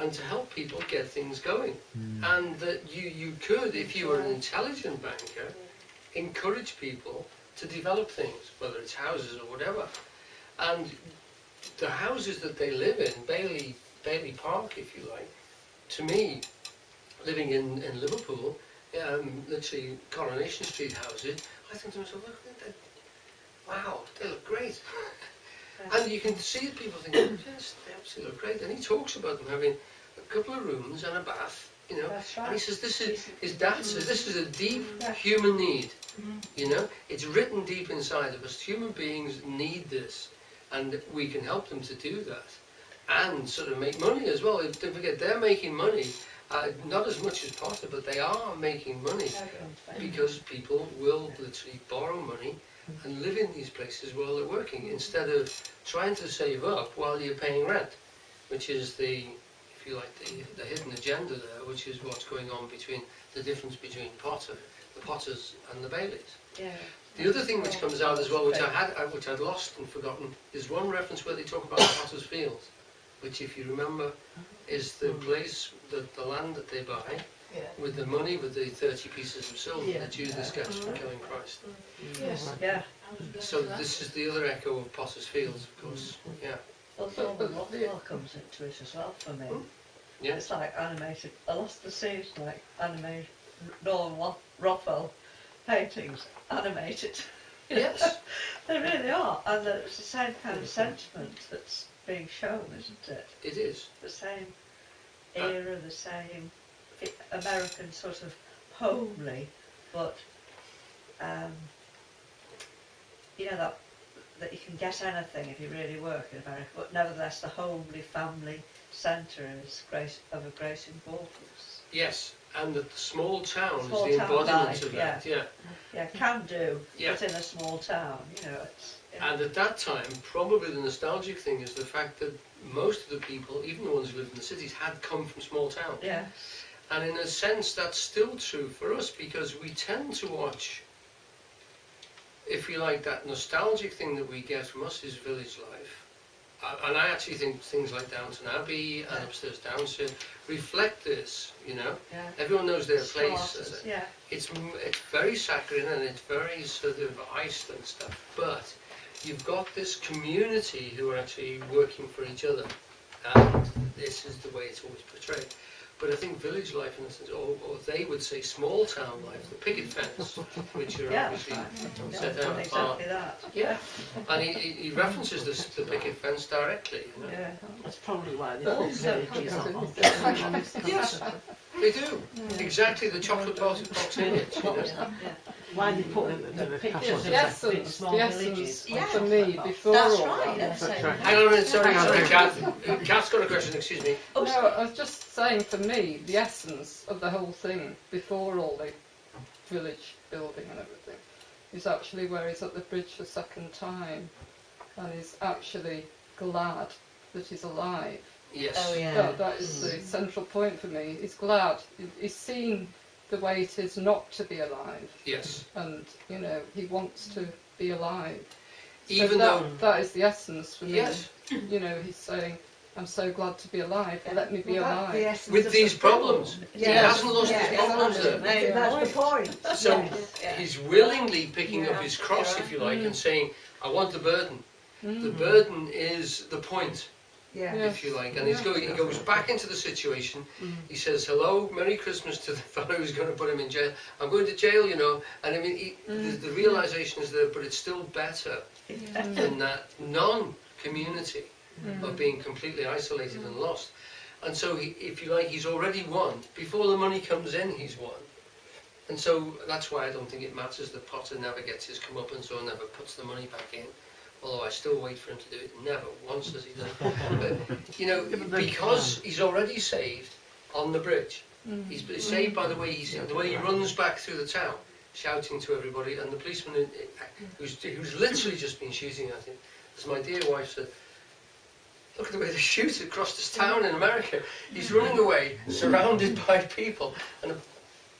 and to help people get things going. And that you could, if you were an intelligent banker, encourage people to develop things, whether it's houses or whatever. And the houses that they live in, Bailey Park, if you like, to me, living in Liverpool, literally Coronation Street houses, I think to myself, look at that. Wow, they look great. And you can see people thinking, yes, they absolutely look great. And he talks about them having a couple of rooms and a bath, you know. That's right. And he says, his dad says, this is a deep human need. You know, it's written deep inside of us. Human beings need this, and we can help them to do that. And sort of make money as well. Don't forget, they're making money, not as much as Potter, but they are making money because people will literally borrow money and live in these places while they're working, instead of trying to save up while you're paying rent, which is the, if you like, the hidden agenda there, which is what's going on between the difference between the Potters and the Baileys. Yeah. The other thing which comes out as well, which I'd lost and forgotten, is one reference where they talk about the Potter's Fields, which, if you remember, is the place, the land that they buy, Yeah. with the money, with the 30 pieces of silver Yeah. that Judas gets from killing Christ. Yes. Yeah. I was going So to this is the other echo of Potter's Fields, of course. Yeah. Well, Norman Rockwell comes into it as well for me. Yeah. It's like animated. A lot of the scenes like animated Norman Rockwell paintings, animated. Yes. They really are, and it's the same kind of sentiment that's being shown, isn't it? It is. The same era, the same American sort of homely, but you know that you can get anything if you really work in America, but nevertheless the homely family centre is of a great importance. Yes. And that the small town Small is the town embodiment life, of that. Yeah. Yeah, can do, Yeah. but in a small town, you know, it's... And at that time, probably the nostalgic thing is the fact that most of the people, even the ones who lived in the cities, had come from small towns. Yeah, And in a sense, that's still true for us, because we tend to watch, if you like, that nostalgic thing that we get from us is village life. And I actually think things like Downton Abbey and Upstairs Downstairs reflect this, you know. yeah. Everyone knows their place. Starters, yeah. It's very saccharine and it's very sort of iced and stuff, but you've got this community who are actually working for each other, and this is the way it's always portrayed. But I think village life, in a sense, or they would say small town life, the picket fence, which are Yeah, obviously right. set Yeah, out. exactly that. Yeah, and he references the picket fence directly. You know? Yeah. That's probably why the Also, villages are Yes, they do. Exactly, the chocolate box in it. You know? why they put the pictures of the small villages. For me, before That's all right, that. that's it. Hang on a minute, sorry, Kath. Kath's got a question, excuse me. Oh, No, I was just saying, for me, the essence of the whole thing, before all the village building and everything, is actually where he's at the bridge the second time, and he's actually glad that he's alive. Yes. Oh yeah. That is the central point for me. He's glad. He's seen the way it is not to be alive, Yes. and, you know, he wants to be alive. So Even that, though, that is the essence for me. yes, You know, he's saying, I'm so glad to be alive, let me be alive. with these problems, he hasn't lost his problems there. That's the point. So he's willingly picking up his cross, if you like, and saying, I want the burden. The burden is the point, Yeah. if you like. And he goes back into the situation. He says, hello, Merry Christmas to the fellow who's going to put him in jail. I'm going to jail, you know. And I mean, the realization is there, but it's still better than that non-community of being completely isolated and lost. And so, if you like, he's already won. Before the money comes in, he's won. And so that's why I don't think it matters that Potter never gets his comeuppance or never puts the money back in. Although I still wait for him to do it. Never once has he done it. But, you know, because he's already saved on the bridge. He's saved by the way he runs back through the town, shouting to everybody, and the policeman who's literally just been shooting at him. As my dear wife said, look at the way they shoot across this town in America. He's running away, surrounded by people, and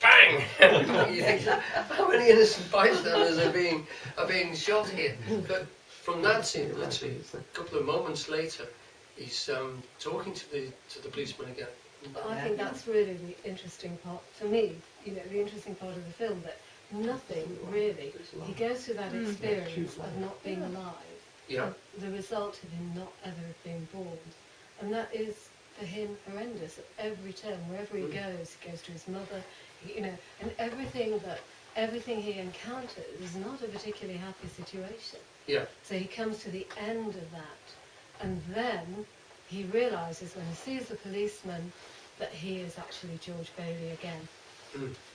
bang! You think, how many innocent bystanders are being shot here? But from that scene, literally a couple of moments later, he's talking to the policeman again. I think that's really the interesting part, for me, you know, the interesting part of the film, that nothing really, he goes through that experience of not being alive, Yeah. the result of him not ever being born. And that is, for him, horrendous at every turn. Wherever he goes to his mother, you know, and everything he encounters is not a particularly happy situation. Yeah. So he comes to the end of that, and then he realises when he sees the policeman that he is actually George Bailey again.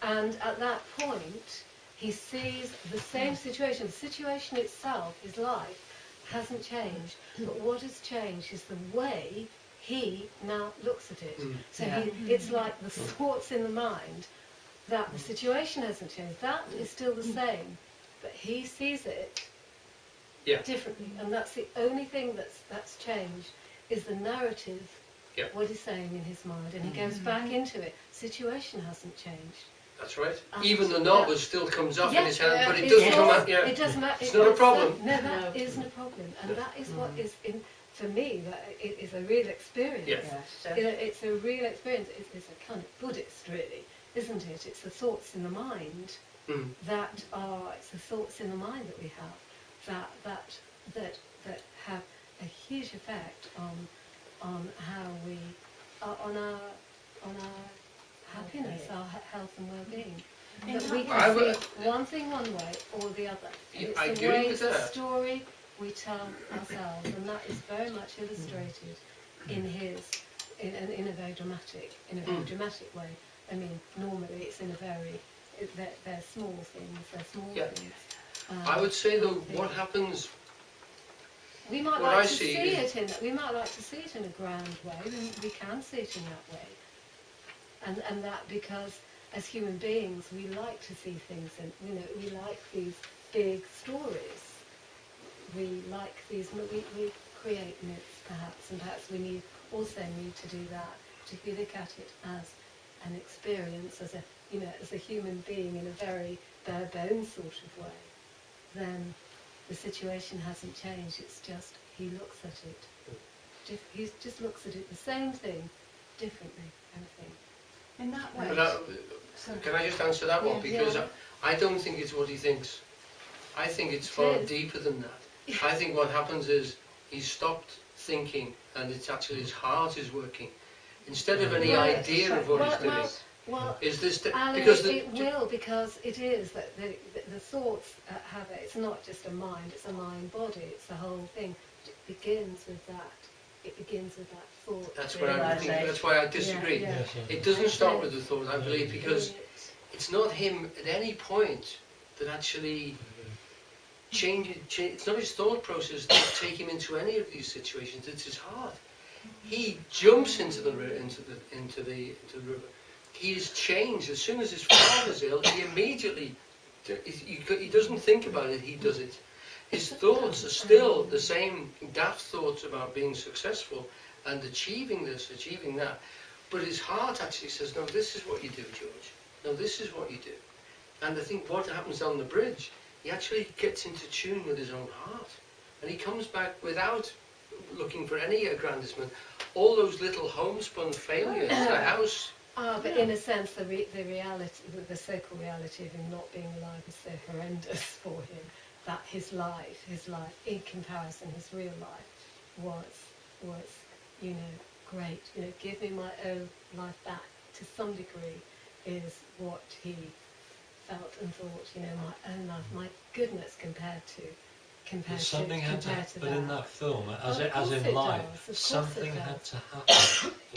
And at that point, he sees the same situation. The situation itself, his life, hasn't changed, but what has changed is the way he now looks at it. So it's like the thoughts in the mind, that the situation hasn't changed. That is still the same. but he sees it Yeah. differently, and that's the only thing that's changed is the narrative. Yeah. What he's saying in his mind, and he goes back into it. Situation hasn't changed. That's right. And Even the knob still comes off in Yes, his hand, but it it doesn't does. come out. Yeah. It doesn't matter. It's not a problem. No, that isn't a problem, and that is what is in. For me, that it is a real experience. Yeah. Yes. It's a real experience. It's a kind of Buddhist, really, isn't it? It's the thoughts in the mind Mm. that are. It's the thoughts in the mind that we have that have a huge effect on how we on our happiness, our health and well-being. That we I can would- see one thing one way or the other. And Yeah, it's I the agree way with the that. story we tell ourselves, and that is very much illustrated in his in a very dramatic way. I mean, normally it's in a very they're small things. They're small Yeah. things. I would say though, things. what happens? We might what like I to see see is- it in. We might like to see it in a grand way. We can see it in that way, and that because as human beings we like to see things, and we like these big stories. We like these. We create myths, perhaps, and perhaps we also need to do that. To look at it as an experience, as a human being in a very bare bones sort of way, then the situation hasn't changed. It's just he looks at it. He just looks at it the same thing, differently. Kind of thing. In that way. But can I just answer that one? Yeah, Because yeah. I don't think it's what he thinks. I think it's far is. deeper than that. I think what happens is he's stopped thinking, and it's actually his heart is working. Instead of any Well, idea of what he's doing, Well, is this Ali, because it will, because it is that the thoughts have it. It's not just a mind; it's a mind-body. It's the whole thing. It begins with that. It begins with that thought. that's what I think. That's why I disagree. Yeah, Yes, It doesn't start with the thought, I believe, because It- it's not him at any point that actually changes. It's not his thought process that take him into any of these situations. It's his heart. He jumps into the river. He is changed as soon as his father's ill. He immediately he doesn't think about it. He does it. His thoughts are still the same daft thoughts about being successful and achieving this, achieving that. But his heart actually says, no, this is what you do, George. No, this is what you do. And I think what happens on the bridge, he actually gets into tune with his own heart. And he comes back without looking for any aggrandizement. All those little homespun failures, the house. but in a sense, the reality, the so-called reality of him not being alive is so horrendous for him that his life, in comparison, his real life was, great. Give me my own life back to some degree is what he felt and thought. My own life, my goodness, compared to But something had to happen that. in that film, as course in it life. does, of course Something it had does. to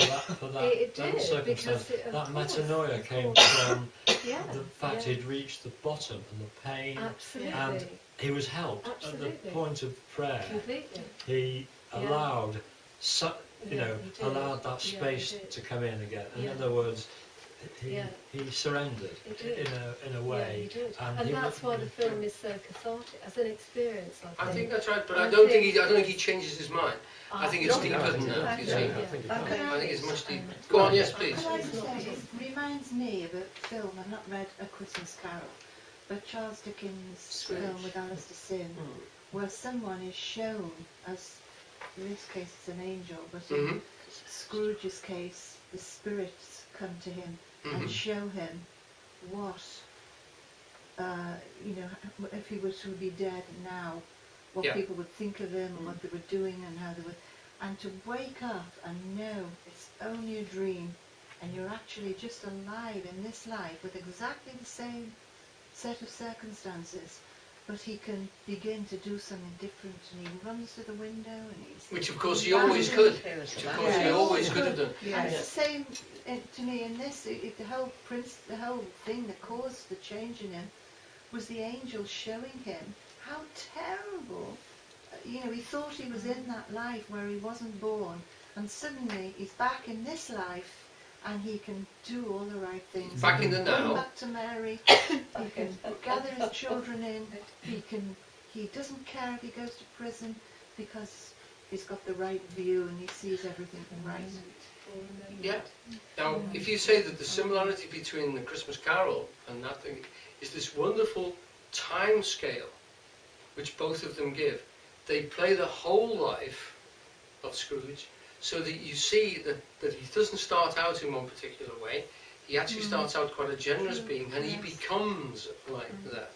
happen for that It did, circumstance. because it- That of course, metanoia of came course. from Yeah, the fact yeah. he'd reached the bottom and the pain, Absolutely. and he was helped at Absolutely. the point of prayer. Completely. He Yeah. allowed, Yeah, he did. allowed that Yeah, he space did. to come in again. In Yeah. other words, he Yeah. he surrendered He did. in a way. Yeah, he did. and And he that's wa- why the film is so cathartic, as an experience, I think that's right, but I I don't think- think he changes his mind. I think it's No, deeper no, than no, that. You no, see, yeah. I think it Okay. does. I think it's much deeper. Go on, yes, please. Could I It's just not say, it reminds me of a film, I've not read A Christmas Carol, but Charles Dickens' film with Alistair Sim, where someone is shown as, in this case it's an angel, but in Mhm. Scrooge's case, the spirits come to him Mhm. and show him what, if he were to be dead now, what Yeah. people would think of him and what they were doing and how they would, and to wake up and know it's only a dream and you're actually just alive in this life with exactly the same set of circumstances, but he can begin to do something different and he runs to the window and he's... Which of course he always could. Which of course he Yeah. always could have done. And it's the same to me in this. The whole thing that caused the change in him was the angel showing him how terrible. He thought he was in that life where he wasn't born, and suddenly he's back in this life and he can do all the right things. Back in the Going now. back to Mary, he can gather his children in. He doesn't care if he goes to prison because he's got the right view and he sees everything right. Yeah. Now, if you say that the similarity between the Christmas Carol and that thing is this wonderful time scale, which both of them give, they play the whole life of Scrooge, so that you see that he doesn't start out in one particular way. He actually starts out quite a generous being, and he becomes like that.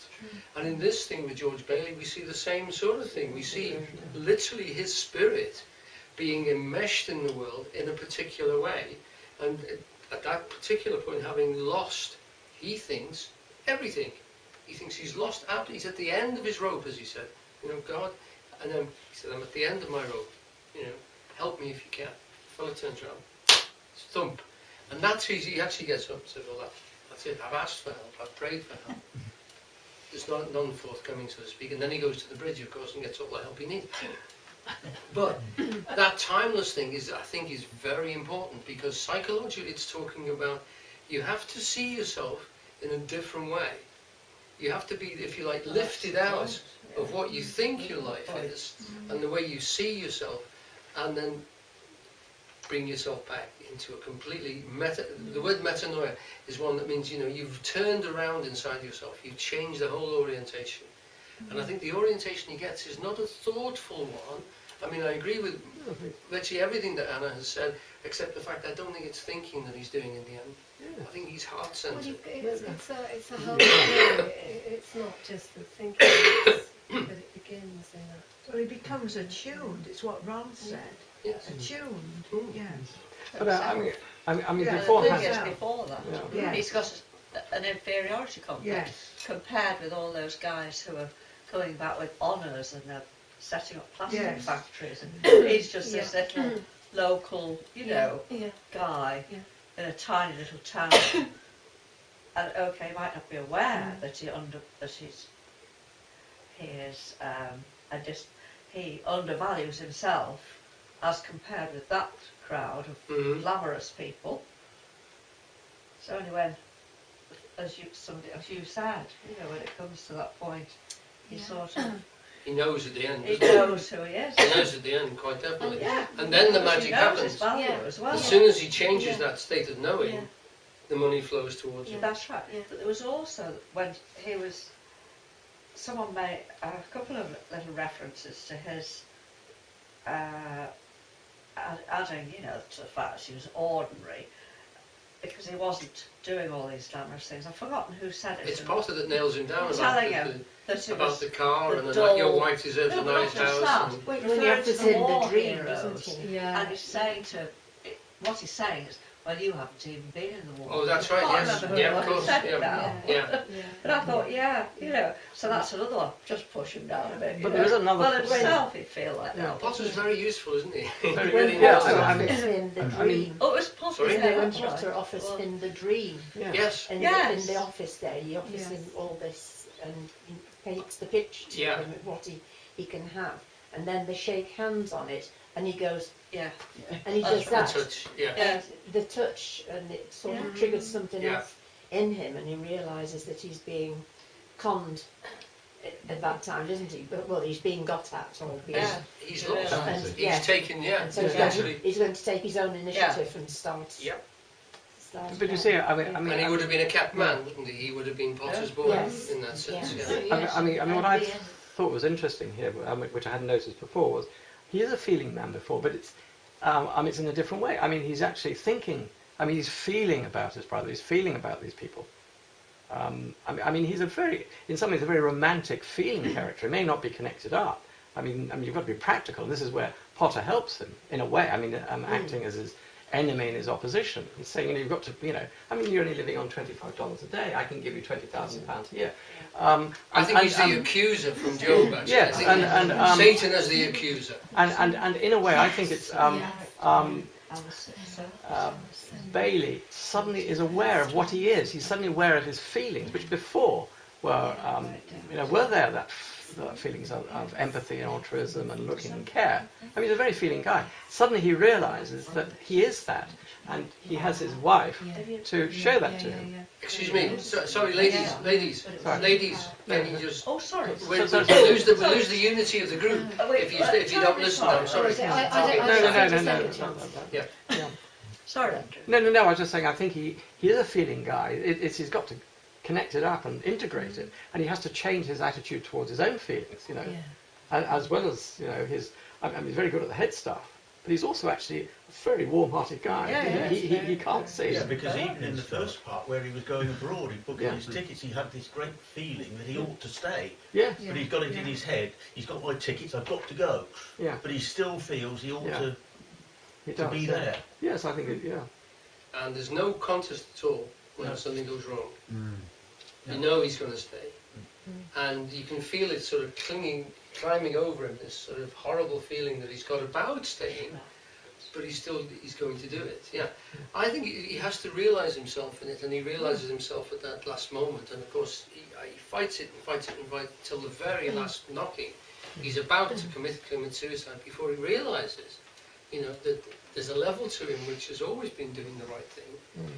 And in this thing with George Bailey, we see the same sort of thing. We see literally his spirit being enmeshed in the world in a particular way, and at that particular point, having lost, he thinks, everything. He thinks he's lost out. He's at the end of his rope, as he said. You know, God, and then he said, I'm at the end of my rope. You know, help me if you can. Fella turns around, thump. And that's easy. He actually gets up and says, well, that's it. I've asked for help. I've prayed for help. There's none forthcoming, so to speak. And then he goes to the bridge, of course, and gets all the help he needs. But that timeless thing I think is very important, because psychologically it's talking about you have to see yourself in a different way. You have to be, if you like, lifted out of what you think your life is and the way you see yourself, and then bring yourself back into a completely the word metanoia is one that means, you know, you've turned around inside yourself, you've changed the whole orientation. And I think the orientation he gets is not a thoughtful one. I mean, I agree with virtually everything that Anna has said, except the fact I don't think it's thinking that he's doing in the end. I think he's heart-centered. It's a whole thing. It's not just the thinking, but it begins in that. Well, he becomes attuned. It's what Ron said. Yes. Attuned. Yes. But I mean, Yeah, beforehand. the thing is, before that, Yeah. Yes. he's got an inferiority complex Yes. compared with all those guys who are going back with honours and they're setting up plastic Yes. factories, and he's just this little local, you know, Yeah. guy Yeah. in a tiny little town. And okay, he might not be aware that he undervalues himself as compared with that crowd of glamorous people. So only when, as you said, you know, when it comes to that point, he sort of He knows at the end. he doesn't he? knows who he is. He knows at the end, quite definitely. Yeah. And then the He magic knows his happens. value as well. As soon as he changes Yeah. that state of knowing, Yeah. the money flows towards him. That's right. Yeah. But there was also when he was, someone made a couple of little references to his adding, you know, to the fact he was ordinary because he wasn't doing all these glamorous things. I've forgotten who said it. It's Potter that nails him down Telling about him that it about was the car the and that dull- your wife deserves No, a but nice not just house. that. And Well, Referring he to offers the in the war dream, heroes. doesn't he? And he's saying to, what he's saying is, well, you haven't even been in the war. Oh, that's right, I can't yes. remember who Yeah, it of was who course, said yeah. now. Yeah. But I thought, you know, so that's another one. Just push him down a bit. But you there is know. another- Well, himself, he'd feel like that. Potter's very useful, isn't he? Very, really yeah, knows I that. mean- in the I mean- dream. Oh, it was Potter. Sorry? Yeah, When that's Potter right. offers Well, in the dream. Yeah. Yes. In, Yes. the, in the office there, he offers Yes. him all this and he paints the picture to Yeah. him of what he can have. And then they shake hands on it and he goes, Yeah. and he That's does The that. touch, yeah. Yeah. The touch, and it sort of triggers something Yeah. else in him, and he realises that he's being conned at that time, doesn't he? But well, he's being got at, or being, Yeah. He's lost. and, He's yeah. taken, yeah. And so He's actually, he's going to take his own initiative and start. Yep. start But you again. see, I mean, And he would have been a kept man, wouldn't he? He would have been Potter's boy Yes. in that sense, Yes. yeah. I mean, what I thought was interesting here, which I hadn't noticed before, was he is a feeling man before, but it's in a different way. I mean, he's actually thinking. I mean, he's feeling about his brother. He's feeling about these people. I mean, he's in some ways, a very romantic feeling character. He may not be connected up. I mean, you've got to be practical. And this is where Potter helps him in a way. I mean, acting as his enemy in his opposition. He's saying, you know, you've got to, you know, I mean, you're only living on $25 a day. I can give you £20,000 a year. I think he's the accuser from Job, actually. Yes, I think Satan as the accuser. And in a way, I think it's Bailey suddenly is aware of what he is. He's suddenly aware of his feelings, which before were there, that feelings of empathy and altruism and looking and care. I mean, he's a very feeling guy. Suddenly he realises that he is that, and he has his wife to show that to him. Excuse me, sorry, ladies, can you just... Oh, sorry. We lose the unity of the group if you don't listen. I'm sorry. No. Yeah. Sorry, Andrew. No, I was just saying, I think he is a feeling guy. He's got to connect it up and integrate it, and he has to change his attitude towards his own feelings, you know, as well as, you know, his, I mean, he's very good at the head stuff, but he's also actually a very warm-hearted guy. He can't say Yeah, it. because even in the first part where he was going abroad, he booked his tickets, he had this great feeling that he ought to stay. Yeah. But he's got it in his head, he's got my tickets, I've got to go. Yeah. But he still feels he ought to be Yeah. there. Yes, I think And there's no contest at all when something goes wrong. Yeah. You know he's going to stay. And you can feel it sort of climbing over him, this sort of horrible feeling that he's got about staying, but he's going to do it. Yeah. I think he has to realise himself in it, and he realises himself at that last moment, and of course he fights it till the very last knocking. He's about to commit suicide before he realises, you know, that there's a level to him which has always been doing the right thing,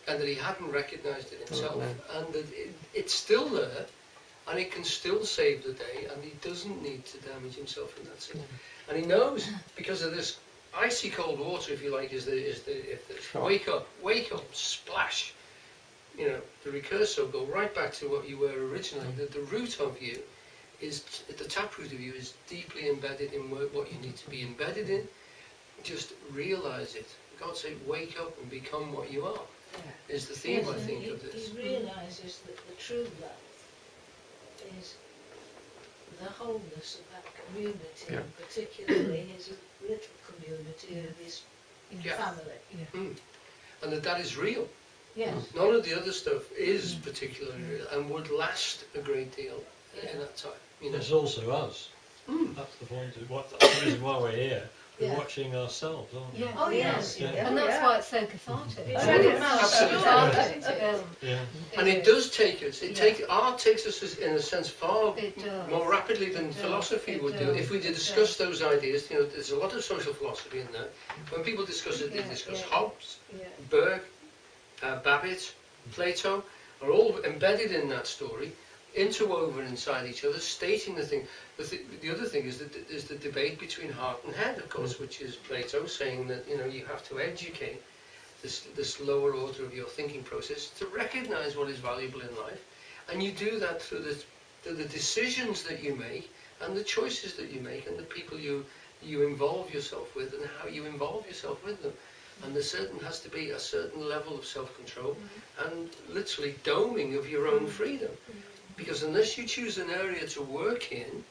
and that he hadn't recognised it himself, and that it's still there, and it can still save the day, and he doesn't need to damage himself in that sense. And he knows, because of this icy cold water, if you like, wake up, splash. You know, the recurso, go right back to what you were originally. The root of you is, the taproot of you is deeply embedded in what you need to be embedded in. Just realise it. God say, wake up and become what you are. Is the theme, I think, of this. He realises that the true love is the wholeness of that community, and particularly his little community of his family. And that is real. Yes. None of the other stuff is particularly real and would last a great deal in that time. You know? There's also us. That's the point. That's the reason why we're here. We're watching ourselves, aren't we? Yeah. Oh, yes. And that's why it's so cathartic. It's really absolutely cathartic to film. And it does take us. Art takes us in a sense far more rapidly than philosophy would do. If we discuss those ideas, you know, there's a lot of social philosophy in there. When people discuss it, they discuss Hobbes, Burke, Babbitt, Plato, are all embedded in that story, interwoven inside each other, stating the thing. The other thing is that there's the debate between heart and head, of course, which is Plato saying that, you know, you have to educate this lower order of your thinking process to recognise what is valuable in life, and you do that through the decisions that you make and the choices that you make and the people you involve yourself with and how you involve yourself with them. And there has to be a certain level of self-control and literally doming of your own freedom. Because unless you choose an area to work in,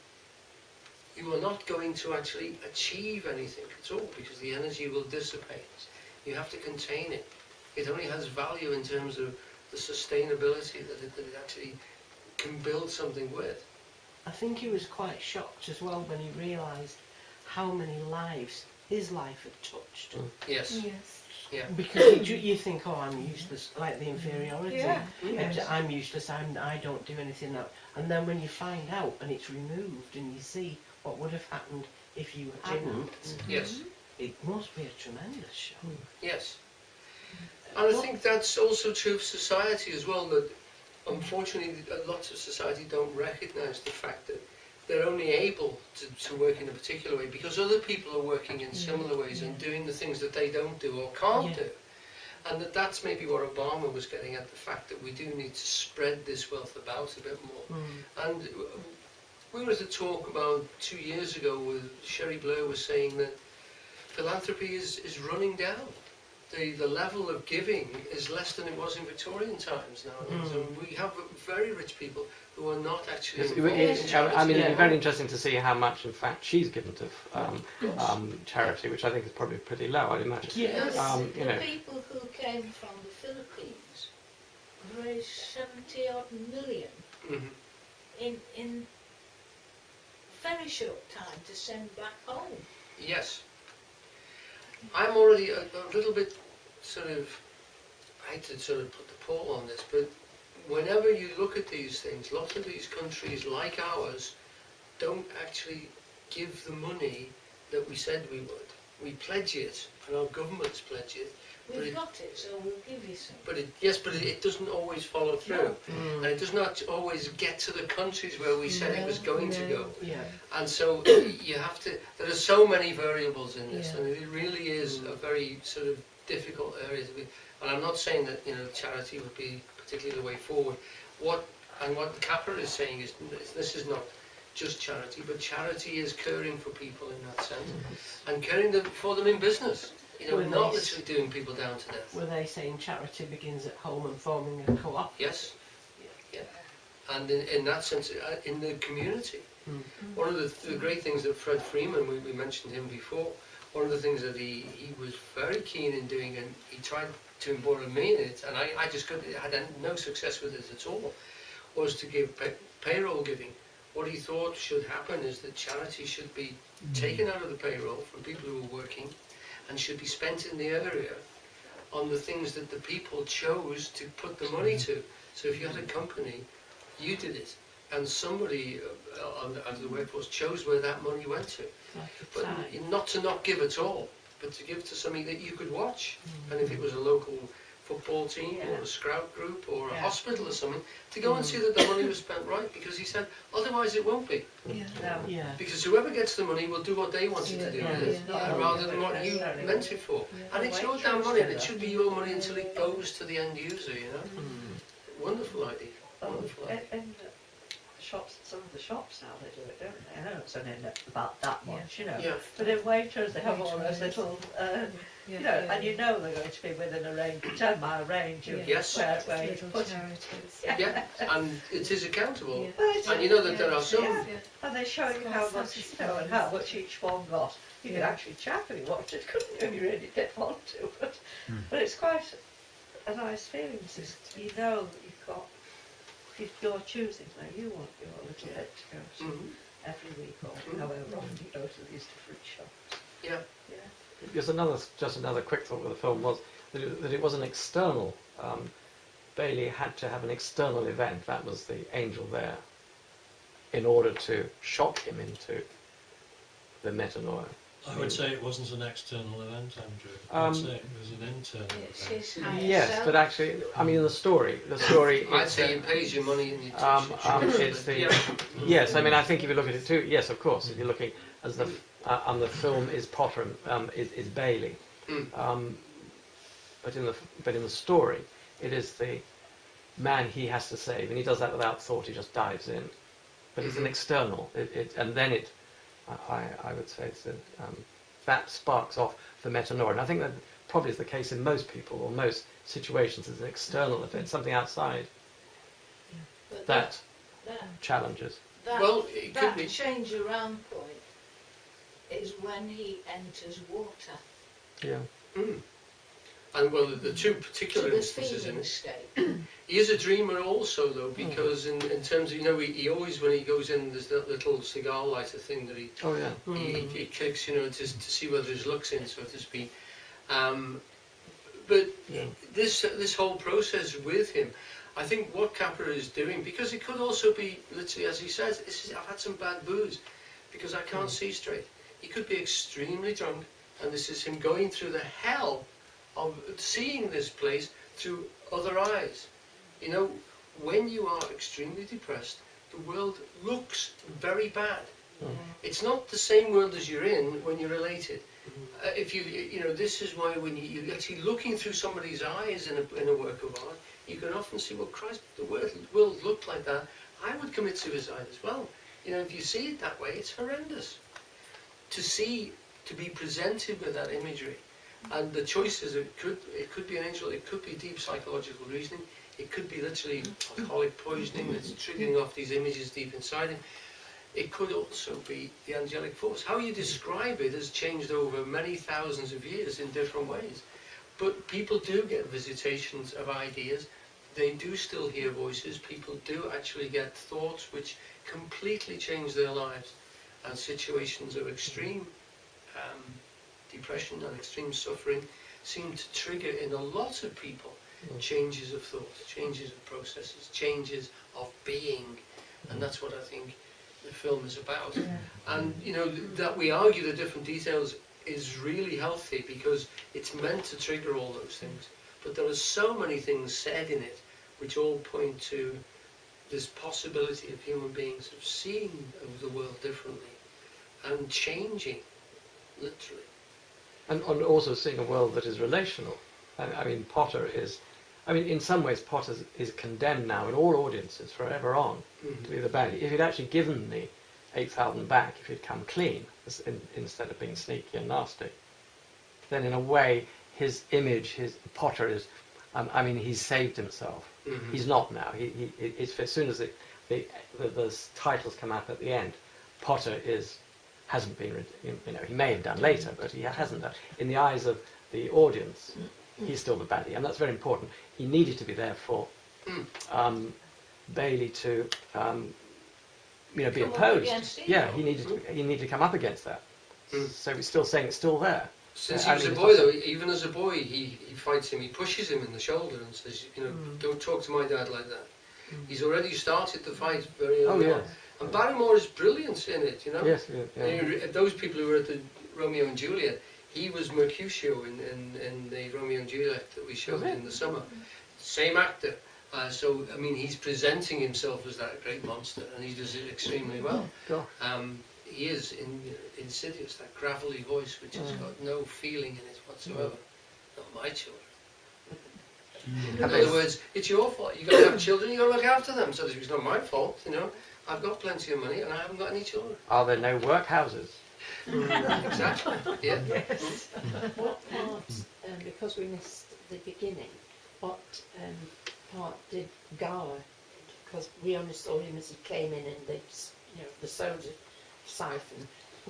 you are not going to actually achieve anything at all, because the energy will dissipate. You have to contain it. It only has value in terms of the sustainability that it actually can build something with. I think he was quite shocked as well when he realised how many lives his life had touched. Yes. Yeah. Because you think, oh, I'm useless, like the inferiority. Yes. I'm useless, I don't do anything now. And then when you find out and it's removed and you see what would have happened if you didn't, Yes. it must be a tremendous shock. Yes. And I think that's also true of society as well, that unfortunately lots of society don't recognise the fact that they're only able to work in a particular way because other people are working in similar ways and doing the things that they don't do or can't do. And that's maybe what Obama was getting at, the fact that we do need to spread this wealth about a bit more. And we were at a talk about 2 years ago where Sherry Blair was saying that philanthropy is running down. The level of giving is less than it was in Victorian times nowadays. And we have very rich people who are not actually involved in charity. I mean, it'd be very interesting to see how much, in fact, she's given to charity, which I think is probably pretty low, I'd imagine. Yes. You know. The people who came from the Philippines raised 70-odd million in very short time to send back home. Yes. I'm already a little bit I hate to sort of put the paw on this, but whenever you look at these things, lots of these countries like ours don't actually give the money that we said we would. We pledge it, and our governments pledge it. We've got it, so we'll give you some. But it doesn't always follow through, and it does not always get to the countries where we said it was going to go. Yeah. And so you have to. There are so many variables in this, Yeah. and it really is a very sort of difficult area to be. And I'm not saying that charity would be particularly the way forward. What Capra is saying is this is not just charity, but charity is caring for people in that sense, and caring for them in business. Well, not yes. literally doing people down to death. Were they saying charity begins at home and forming a co-op? Yes. Yeah. And in that sense, in the community. One of the great things that Fred Freeman, we mentioned him before, one of the things that he was very keen in doing, and he tried to embody me in it, and I just had no success with it at all, was to give payroll giving. What he thought should happen is that charity should be taken out of the payroll from people who are working, and should be spent in the area on the things that the people chose to put the money to. So if you had a company, you did it, and somebody under the workforce chose where that money went to. But not to not give at all, but to give to something that you could watch. And if it was a local football team or a scout group or a hospital or something, to go and see that the money was spent right, because he said otherwise it won't be. Yeah. Because whoever gets the money will do what they wanted to do with it, rather than what you meant it for. And it's your damn money, and it should be your money until it goes to the end user, Wonderful idea. Wonderful idea. In shops, some of the shops now they do it, don't they? I know it's only about that much, Yeah. But in Waitrose they have all those little, and you know they're going to be within a range, 10-mile range of Yes. where you Little put. charities. Yeah, and it is accountable. Well, And you know that there are some. And they show you how much, and how much each one got. You could actually check if you wanted, couldn't you? If you really did want to. But it's quite a nice feeling. You know that you've got. If you're choosing now, you want your little bit to go to every week or however often you go to these different shops. Yeah. Just another quick thought with the film was that it was an external. Bailey had to have an external event. That was the angel there, in order to shock him into the metanoia. I would say it wasn't an external event, Andrew. I'd say it was an internal event. Yes, but actually, I mean, the story. I'd say it pays your money and you it's the yes. I mean, I think if you look at it too, yes, of course. If you're looking as the the film is Potter, is Bailey, but in the story, it is the man he has to save, and he does that without thought. He just dives in, but it's an external. And then it. I would say that sparks off the metanoia, and I think that probably is the case in most people or most situations. It's an external event, something outside that challenges. That change around point is when he enters water. Yeah. And well, the two particular To the instances in feeling it. state. He is a dreamer also, though, because in terms of, he always, when he goes in, there's that little cigar lighter thing that he he kicks, to see whether his luck's in, so to speak. But this whole process with him, I think what Capra is doing, because it could also be, literally, as he says, I've had some bad booze, because I can't see straight. He could be extremely drunk, and this is him going through the hell of seeing this place through other eyes. When you are extremely depressed, the world looks very bad. It's not the same world as you're in when you're elated. If this is why when you're actually looking through somebody's eyes in a work of art, you can often see, well, Christ, the world looked like that. I would commit suicide as well. If you see it that way, it's horrendous. To be presented with that imagery, and the choices, it could be an angel, it could be deep psychological reasoning, it could be literally alcoholic poisoning that's triggering off these images deep inside him. It could also be the angelic force. How you describe it has changed over many thousands of years in different ways. But people do get visitations of ideas, they do still hear voices, people do actually get thoughts which completely change their lives, and situations of extreme depression and extreme suffering seem to trigger in a lot of people changes of thought, changes of processes, changes of being, and that's what I think the film is about. And you know, that we argue the different details is really healthy because it's meant to trigger all those things. But there are so many things said in it which all point to this possibility of human beings of seeing the world differently and changing, literally. And also seeing a world that is relational. I mean, Potter is, I mean, in some ways, Potter is condemned now in all audiences forever on to be the baddie. If he'd actually given the 8,000 back, if he'd come clean instead of being sneaky and nasty, then in a way, his image, his Potter is, I mean, he's saved himself. He's not now. It's as soon as the titles come up at the end, Potter hasn't been, you know, he may have done later, but he hasn't done. In the eyes of the audience, he's still the baddie, and that's very important. He needed to be there for Bailey to, you know, be opposed. Yeah, he needed to come up against that. So he's still saying it's still there. Since he was a boy, though, even as a boy, he fights him. He pushes him in the shoulder and says, you know, don't talk to my dad like that. He's already started the fight very early on. And Barrymore is brilliant in it, you know. Yes, Those people who were at the Romeo and Juliet, he was Mercutio in the Romeo and Juliet that we showed in the summer. Same actor. So, I mean, he's presenting himself as that great monster, and he does it extremely well. He is insidious, that gravelly voice which has got no feeling in it whatsoever. Not my children. In other words, it's your fault. You've got to have children, you've got to look after them. So it's not my fault, you know. I've got plenty of money and I haven't got any children. Are there no workhouses? Exactly, yeah. Yes. What part, because we missed the beginning, what part did Gower, because we only saw him as he came in and the, you know, the soda siphon.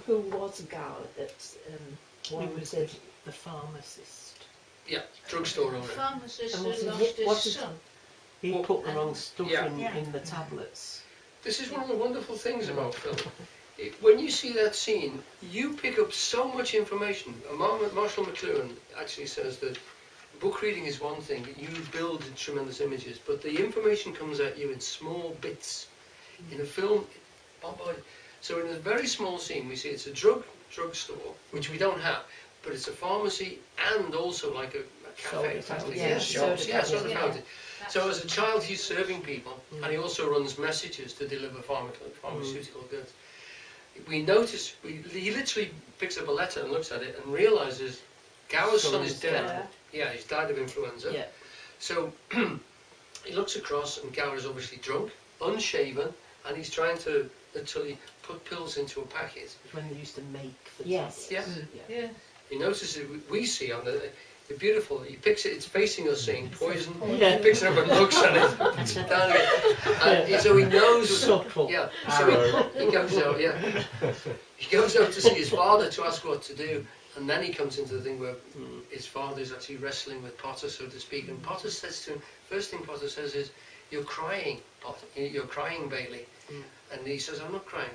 Who was Gower that wanted the pharmacist? Yeah, drugstore owner. Pharmacist And who lost his son. He put the wrong stuff Yeah. in the tablets. This is one of the wonderful things about film. When you see that scene, you pick up so much information. Marshall McLuhan actually says that book reading is one thing, you build tremendous images, but the information comes at you in small bits. In a film, so in a very small scene, we see it's a drugstore, which we don't have, but it's a pharmacy and also like a cafe. Soda fountain. So as a child, he's serving people, and he also runs messages to deliver pharmaceutical goods. We notice, he literally picks up a letter and looks at it and realises Gower's son is dead. Yeah, he's died of influenza. Yeah. So he looks across, and Gower is obviously drunk, unshaven, and he's trying to literally put pills into a packet. When they used to make the Yes. tablets. Yeah. He notices it, we see on the beautiful, he picks it, it's facing us saying poison, he picks it up and looks at it, puts it down again. And so he knows. Subtle. Yeah, so he goes out, he goes out to see his father to ask what to do, and then he comes into the thing where his father is actually wrestling with Potter, so to speak, and Potter says to him, first thing Potter says is, you're crying, Potter, you're crying, Bailey. And he says, I'm not crying,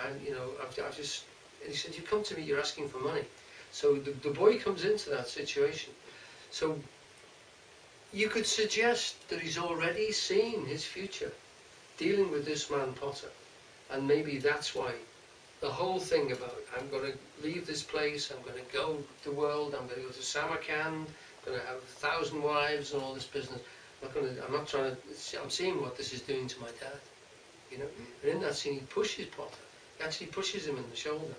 I've just, and he said, you come to me, you're asking for money. So the boy comes into that situation. So you could suggest that he's already seen his future, dealing with this man Potter. And maybe that's why the whole thing about, I'm going to leave this place, I'm going to go the world, I'm going to go to Samarkand, I'm going to have 1,000 wives and all this business. I'm seeing what this is doing to my dad. You know? And in that scene he pushes Potter. He actually pushes him in the shoulder.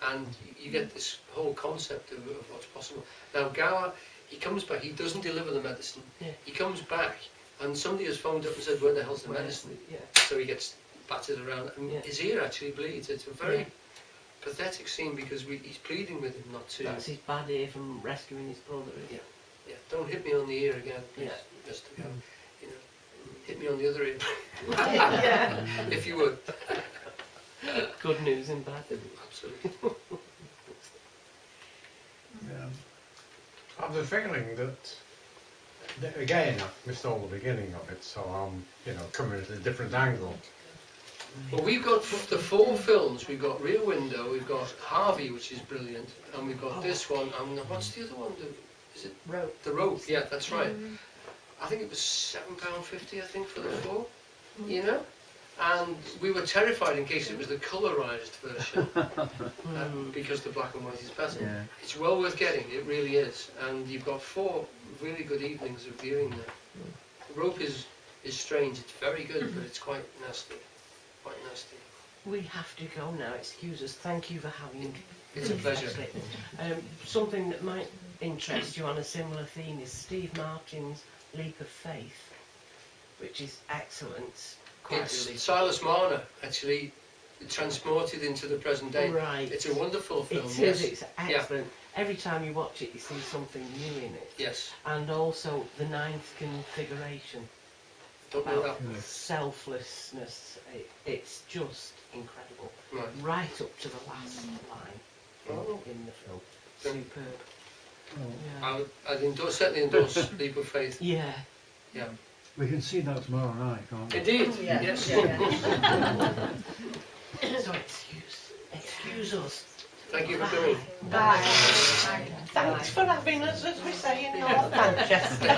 And you get this whole concept of what's possible. Now Gower, he comes back, he doesn't deliver the medicine. He comes back and somebody has phoned up and said, where the hell's the medicine? So he gets battered around and his ear actually bleeds. It's a very pathetic scene because he's pleading with him not to. That's his bad ear from rescuing his brother. Yeah, don't hit me on the ear again, please, Mr. Gower. You know, hit me on the other ear. If you would. Good news and bad. Absolutely. I have the feeling that again, I've missed all the beginning of it, so I'm, coming at a different angle. Well, we've got the 4 films. We've got Rear Window, we've got Harvey, which is brilliant, and we've got this one, and what's the other one? Is it Rope? The Rope, yeah, that's right. I think it was £7.50, I think, for the 4, you know? And we were terrified in case it was the colourised version, because the black and white is better. Yeah. It's well worth getting, it really is. And you've got 4 really good evenings of viewing there. The rope is strange, it's very good, but it's quite nasty. Quite nasty. We have to go now, excuse us. Thank you for having It's a pleasure. Something that might interest you on a similar theme is Steve Martin's Leap of Faith, which is excellent. Quite It's really. Silas Marner, actually, transported into the present day. Right. It's a wonderful film, It yes. is, it's excellent. Every time you watch it, you see something new in it. Yes. And also the 9th configuration. Don't know about that. selflessness. It's just incredible. Right. Up to the last line Oh. in the film. Superb. Oh. I'd certainly endorse Leap of Faith. Yeah. Yeah. We can see that tomorrow night, can't we? Indeed, Yeah. yes. So excuse us. Thank you for coming. Bye. Thanks for having us, as we say in North Manchester.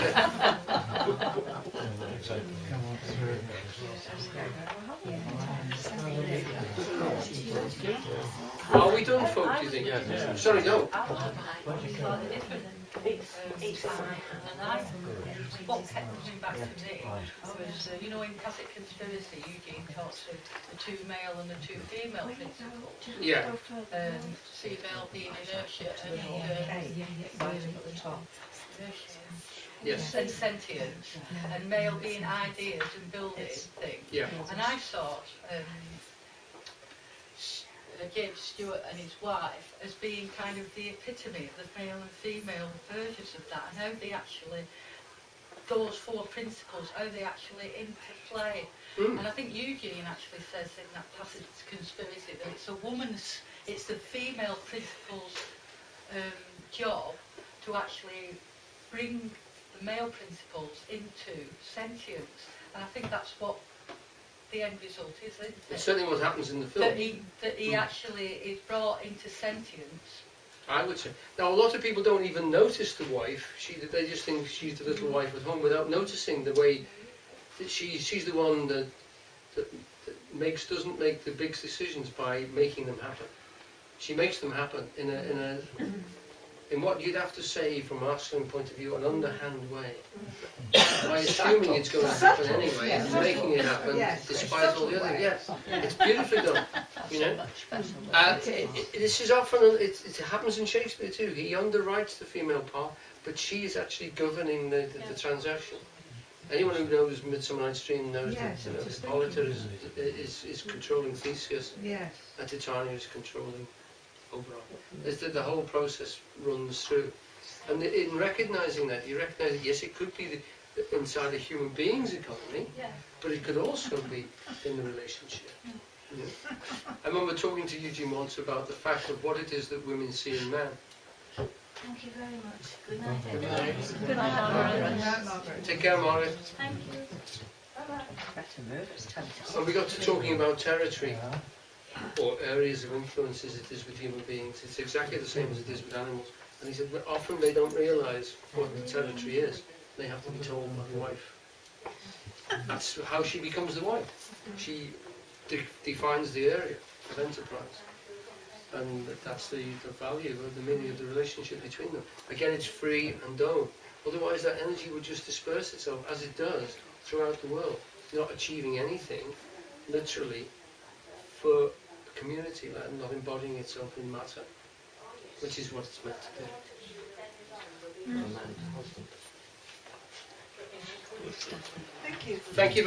Are we done, folk, do you think? Sorry, no. And what kept coming back to me was, you know, in Classic Conspiracy, Eugene talks of the 2 male and the 2 female principles. Yeah. Female being inertia and Yes. and sentience, and male being ideas and building things. Yeah. And I thought James Stewart and his wife as being kind of the epitome of the male and female versions of that, and how they actually, those 4 principles, how they actually interplay. And I think Eugene actually says in that passage Conspiracy that it's the female principle's job to actually bring the male principles into sentience, and I think that's what the end result is, isn't it? It's certainly what happens in the film. That he actually is brought into sentience. I would say. Now, a lot of people don't even notice the wife. They just think she's the little wife at home without noticing the way that she's the one that doesn't make the big decisions by making them happen. She makes them happen in what you'd have to say from a masculine point of view, an underhand way. By assuming it's going to happen anyway, and making it happen despite all the other. Yes, it's beautifully done. You know, this is often it happens in Shakespeare too. He underwrites the female part, but she is actually governing the transaction. Anyone who knows Midsummer Night's Dream knows that Hippolyta is controlling Theseus, and Titania is controlling Oberon. The whole process runs through, and in recognising that, you recognise that yes, it could be inside a human being's economy, but it could also be in the relationship. You know? I remember talking to Eugene once about the fact of what it is that women see in men. Thank you very much. Good night. Good night. Good night, Margaret. Take care, Margaret. Thank you. And we got to talking about territory, or areas of influence as it is with human beings. It's exactly the same as it is with animals. And he said, well, often they don't realise what the territory is. They have to be told by the wife. That's how she becomes the wife. She defines the area of enterprise. And that's the value or the meaning of the relationship between them. Again, it's free and own. Otherwise, that energy would just disperse itself, as it does throughout the world, not achieving anything, literally, for the community, not embodying itself in matter, which is what it's meant to do. Thank you. Thank you.